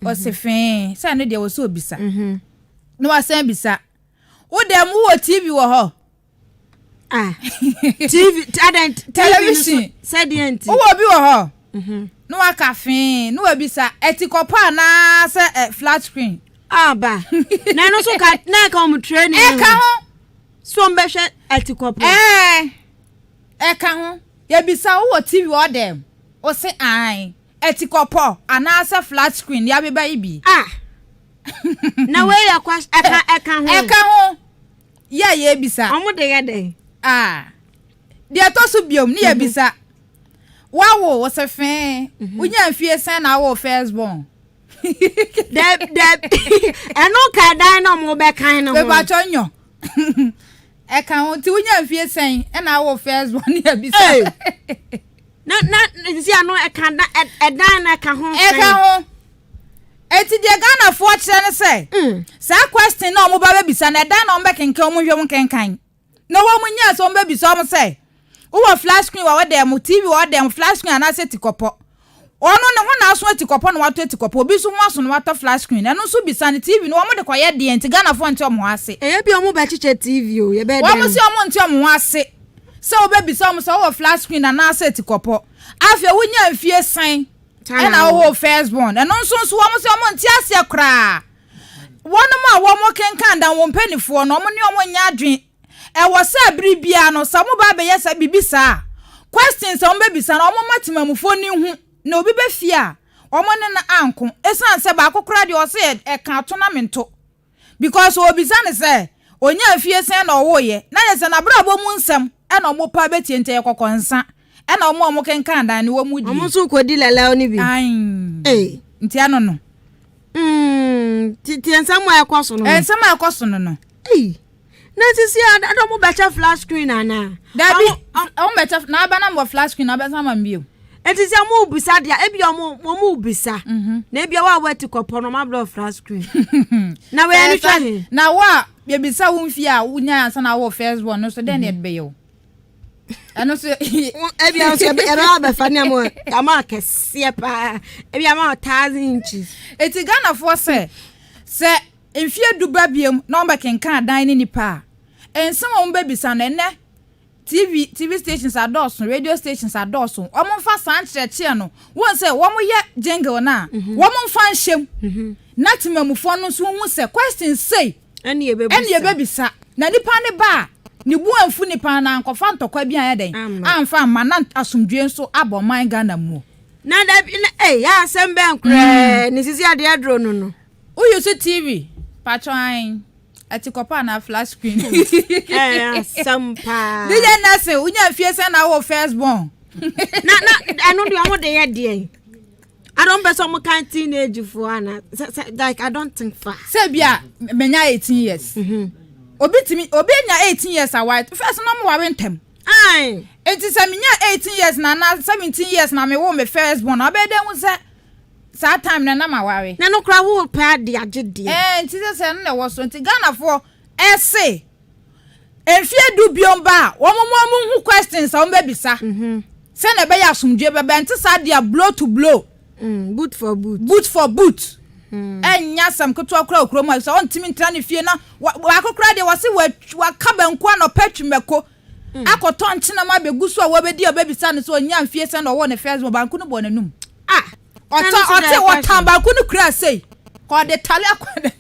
Was a fan, say no there was so bisa. No I say bisa. Who dem who TV wo ho? TV television sedient wo bi wo ho no akafe no abisa etikopa na se flat screen aba na no so ka na ka mo training ka ho so mbehwe etikopa ka ho ya bisa wo TV wo dem o se ai etikopa ana se flat screen ya beba ibi na we ya kwa eka ho ya bisa omo de de to so biom ni ya bisa wawo wo se fe unya mfie sen na wo first born de eno ka dan no mo be kan no be ba chonyo eka ho ti unya mfie sen na wo first born ni ya bisa na si ano eka dan na ka ho eti de Ghana fo kire ne se sa question na omo ba bisa na dan na omo be kenkan omo hwem kenkan no wo munya so omo be bisa omo se wo flash screen wa dem TV wa dem flash screen ana se tikopo ono ne ho na aso tikopo na wato tikopo obi so ho aso na wato flash screen eno so bisa ne TV no omo de koye de enti Ghana fo nti omo ase bi omo ba chiche TV o ye be dem omo si omo nti omo ase se obe bisa omo so wo flash screen ana se tikopo afia wonya mfie san ena wo first born eno so omo si omo nti ase kra wono ma wo mo kenkan dan wo mpanifo no omo ne omo nya adwen wo se bribia no samu ba be yesa bibisa questions on be bisa na omo matimamufo ni hu na obi be fia omo ne na anko esan se ba akokora de o se e kan to na mento because obi sa ne se onya afie sen na owo ye na ye se na bra bo mu nsem e na omo pa betie nte kokonsa e na omo kenkan dan ni wo mu di omo so ko di lele oni bi nti ano no ti ensam akoso no ensam akoso no na sisi ada mo becha flash screen ana dabi o becha na aba na mo flash screen na be sama mbio etisi mo ubisa dia ebi mo ubisa na ebi wa wati kopo no ma blow flash screen na we ani twa na wa be bisa wo mfi a wonya ansa na wo first one no so den e be yo ano so ebi an so e ba be fa ne mo ama kese pa ebi ama 1000 inches eti Ghana for se enfie duba biem na omba kenkan dan ni nipa ensem omba bisa na ene TV stations adosun radio stations adosun omo fa san cheche no won se wo mo ye jingle na wo mo fa nshem na timamufo no so hu se question say ene ye bebisa na nipa ne ba ni bu anfu nipa na ankofa ntokwa bi an den amfa ma na asomdwe nso aboman Ghana mu na da ya sembe ankre ni sisi ade adro no uyu so TV patron atikopa na flash screen sampa dije na se unya fie se na wo first born na anu de omo de ye de I don't bet some kind teenage for Anna like I don't think far say bia menya 18 years obi nya 18 years a white first no mo ware ntem enti se menya 18 years na 17 years na me wo me first born abede hu se sa time na ma ware na no kra wo pa de agede enti se no wo so enti Ghana for ese enfie du biomba wo mo hu questions o mbebisa se na be ya asomdwe be enti sa dia blow to blow boot for boot enya sam keto akura okuro so on timi ntra ne fie na akokura de wose wa kabanku na patwimeko akoto nchina ma begu so wa bedi obebisa ne so nya mfie se na wo ne first banku no bo nanum ote watambanku no kura sei ko de tale akwada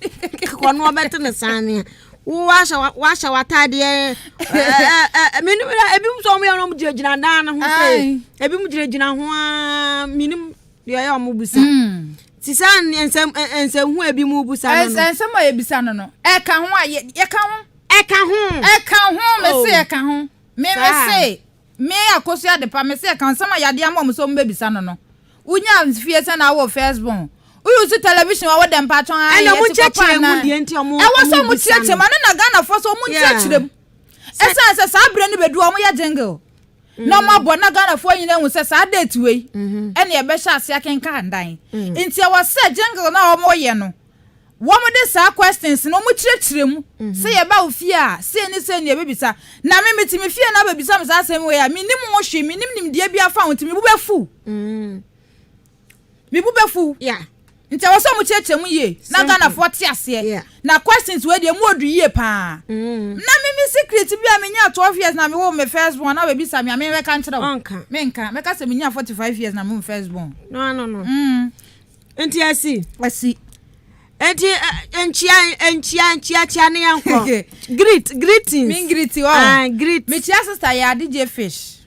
ko no obete ne sane washa watade minim ebi so mo no mugina dan na ho sei ebi mugina ho minim de ya mo busa sisan ensem hu ebi mu busa no ensem ma ebisa no e ka ho a ye ka ho me se e ka ho me se me akoso ade pa me se kan sama yade am so mo bebisa no unya fie se na wo first born uyu si television wa dem patron ai na mu cheche mu de enti omo e wo so mu cheche ma na Ghana for so mu cheche esa se sa bre ni bedu omo ya jingle no ma bo na Ghana for yin hu se sa date we ene e be sha ase akenka ndan nti e wo se jingle na omo ye no wo mo de sa questions no mu chirechire mu se ye ba ofie a se ni e bebisa na me metimi fie na bebisa me sa asem we ya minim wo hwe minim de bia fa wo ntimi bu befu mi bu befu nti wo so mu chirechire mu ye na Ghana for ti ase na questions we de mu odu ye pa na me secret bi a menya 12 years na me wo me first born na we bi sa me me ka nkyere wo me nka me ka se menya 45 years na me first born no enti asi enti enchia ne yanko greetings me greet you greet me chia sister ya DJ Fish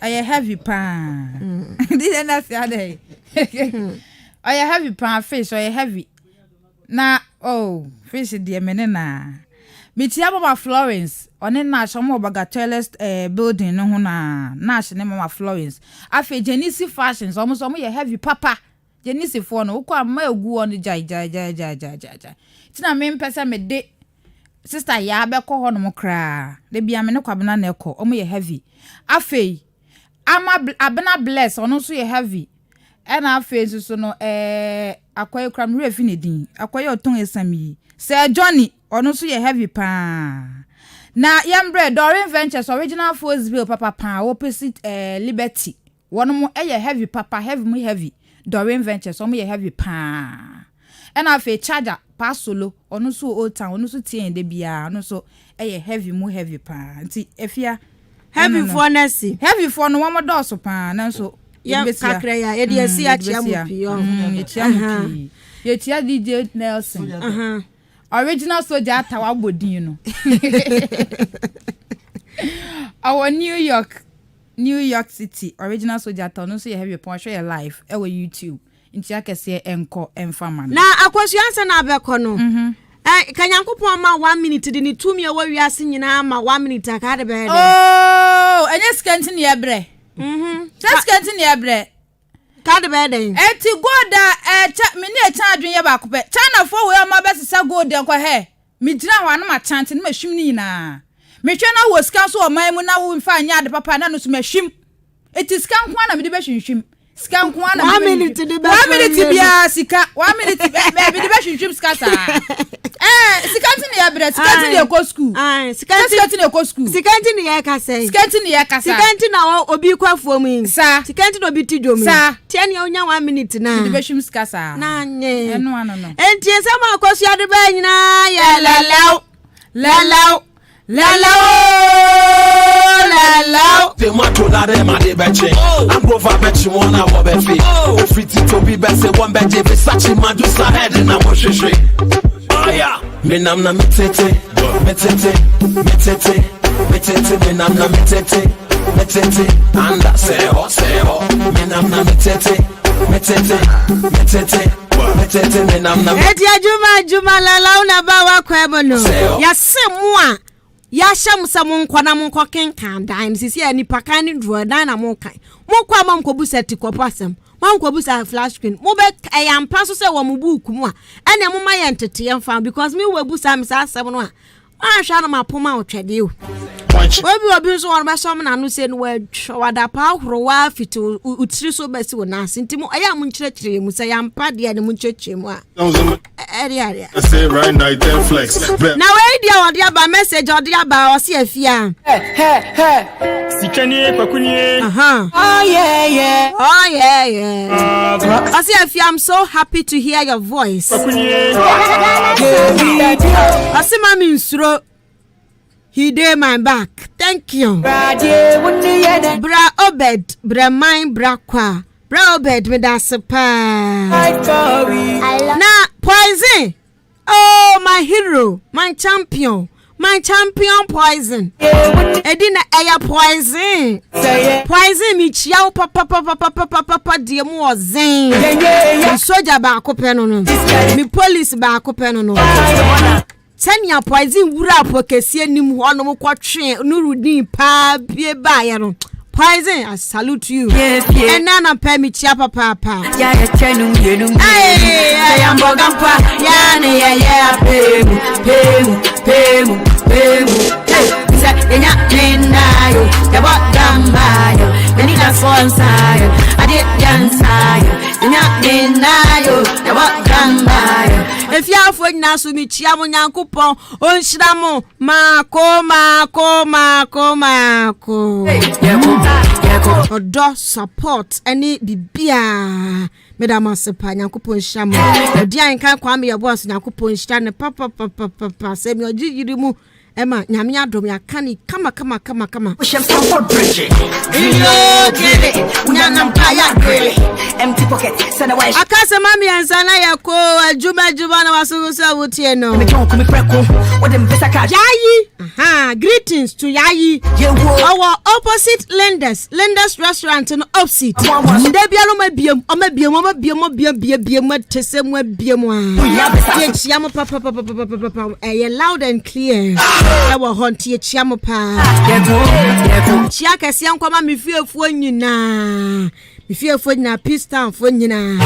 I heavy pan did na say ade I heavy pan fish I heavy na Fish de menena Mitia Mama Florence one na shomo Bagateles building no ho na ne Mama Florence afi Genesi fashions almost ye heavy papa Genesi for no kwa ma egu on jai tina me mpesa me de sister ya be ko ho no mo kra de bia me ne kwabena na ekọ omo ye heavy afi abena bless ono so ye heavy ena afi so no akoye kra me refi ne din akoye oton esami Sir Johnny ono so ye heavy pa na yambre Doreen Ventures original Forceville papa pa opposite Liberty wono mo ye heavy papa heavy Doreen Ventures omo ye heavy pa ena afi charger pa solo ono so old town ono so tie de bia ono so ye heavy pa nti efia heavy for nasi heavy for no mo do so pa na so ya kakra ya ye de asi achia mo pi ye tia DJ Nelson original soldier atawa bodin no our New York City original soldier atawa no so you have your point show your live e we YouTube nti akese enko enfama na akwasuansa na abeko no kanyankopon ma 1 minute di ni tumi e wa wiase nyina ma 1 minute aka de be enye skantin ye bre skantin ye bre Card bedding. Eti goda me ne cha adwen ye ba ko pe. China for we ma be sesa gold enko he. Me gina ho na ma chante na mahwim ni na. Me hwe na wo sika so o man mu na wo mfa anya de papa na no so mahwim. Eti sika nko na me de be hwinhwim. Sika nko na 1 minute de be 1 minute bia sika 1 minute be de be hwinhwim sika sa. Sika tin ya bre sika tin ya ko school. Sika tin ya ko school. Sika tin ya ka say. Sika tin ya ka sa. Sika tin na obi kwafuo mu. Sa. Sika tin obi tidwo mu. Sa. Tiani onya 1 minute na. De be hwim sika sa. Na nye. Eno ano no. Enti ensama akosu ade ba nyina ya lalau. Te mato la de ma de beche. I'm over beche one hour befe. O friti to be bese one beche be sachi madu sa head na mo sheshe. Oh yeah. Me nam na metete. Me nam na metete. Anda se ho. Me nam na metete. Me nam na. Eti ajuma la una ba wa kwebo no. Ya semwa. Ya sham samu nkwana mu nkoken kan dan sisi ani pakan ni dro dan na mu kan mu kwa mam ko busa tikopasem mam ko busa flash screen mu be ayampa so se wo mu buku mu a ene mu ma ye ntete yemfa because me we busa me sa asem no a ahwa na mapoma otwede o obi so won ba so na no se no wada pa horo wa fito utiri so besi wo na sintimo aya mu nkyerɛkyerɛ mu se yampa de ne mu nkyerɛkyerɛ mu a area say right now then flex na we dia wode aba message wode aba o se afia sikani pakuni oh yeah I say afia I'm so happy to hear your voice pakuni I say mami nsuro he did my back. Thank you. Bra Obed, bra mine, bra kwa. Bra Obed, me da sepa. Na Poison. Oh, my hero, my champion Poison. Edina eya Poison. Poison mi chiao papa die mu ozen. Mi soldier ba akopɛ no. Mi police ba akopɛ no. Tanya Poison wura pokesie nim ho no kwatwe nurudin pa bie ba ya no. Poison, I salute you. And nana pay me chia papa. Ya chenu yenu. Hey, I'm bogampa. Ya pemu. Hey, isa enya ninayo. Ya bogambayo. Eni la sonsayo. Ade yansayo. Enya ninayo. Ya bogambayo. If you have for nasu mi chia mo nyankopon onhyira mo mako. Odo support any bibia medama sepa nyankopon hyira mo odi an kan kwa me your boss nyankopon hyira ne papa se mi oji yiri mu Emma, Nyamia Domia Kani, kama. Empty pocket, send away. Akasa mami ansana yako Juma na wasugusa wutieno. Yayi. Greetings to Yayi. Our opposite Lenders restaurant in opposite. Debiano mabiem, tesemo biemo. Chiamo papa loud and clear. Our honti chiamo pa. Chiaka sianko mami fearful nyina. If you are na peace town for nyina.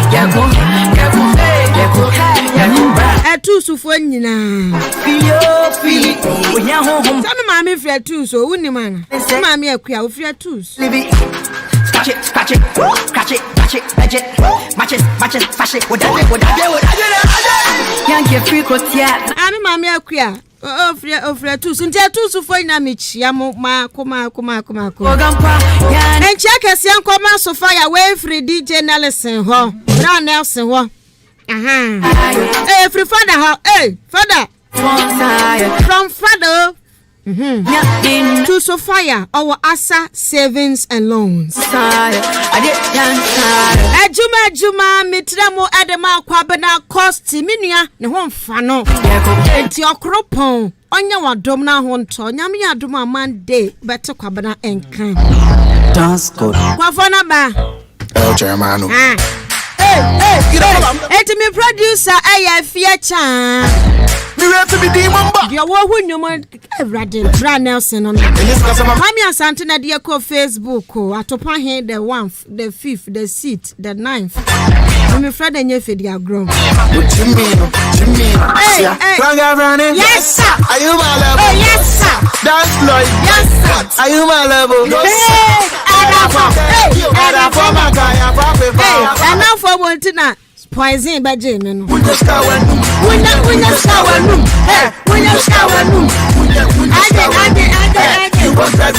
Two so for nyina. Tell me mommy free two so wouldn't man. Mommy a queer free two. Scratch it, match it, can't get free cause yet. I'm mommy a queer. Free two. So two so for na me chiamo ma kuma. And check as young come so fire away free DJ Nelson ho. Brown Nelson ho. Hey, free father ho. Hey, father. From father. To Sophia, our Asa savings and loans. Juma, mitramo Adama Kwabana cost Minia, the home fano. It's your cropon. On your domina honto, Yamia Duma man day, better Kwabana and can. Dance good. Kwafana ba. El Germano. Hey, it's me producer, I feature. Your woman, you might Brand Nelson on Mami Asante na dia ko Facebook ko atopa he the 1st, the 5th, the 6th, the 9th. Me friend enye fedi agro. Hey, yes sir. Are you my level? Oh yes sir. Dance Lloyd. Yes sir. Are you my level? Hey, enough for one tonight. Poison by Jane. We just got one.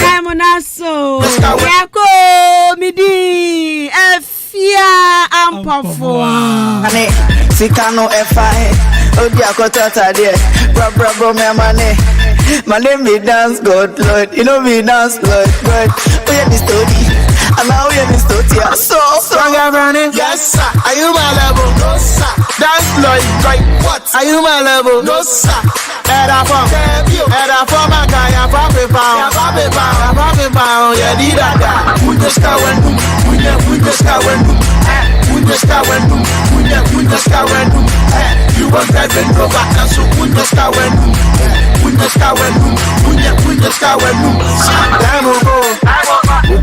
I'm on so. Yako midi. Efia ampafo. Sikano FI. Odiako tata de. Bro me money. My name is Dance God Lord. You know me Dance Lord. But we have the story. And now we have the story. So Stronger running. Yes sir. Are you my level? No sir. Dance Lloyd. Right. What? Are you my level? No sir. Era from my guy. I'm popping pound. Yeah, did that. We just got one. You want that then go back and so we just got one.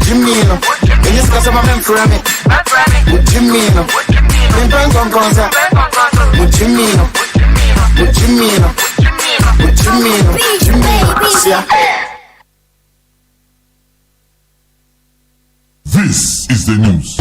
Jimmy, and this cause I'm a man for me. Jimmy, in Bank on concert. Jimmy. This is the news.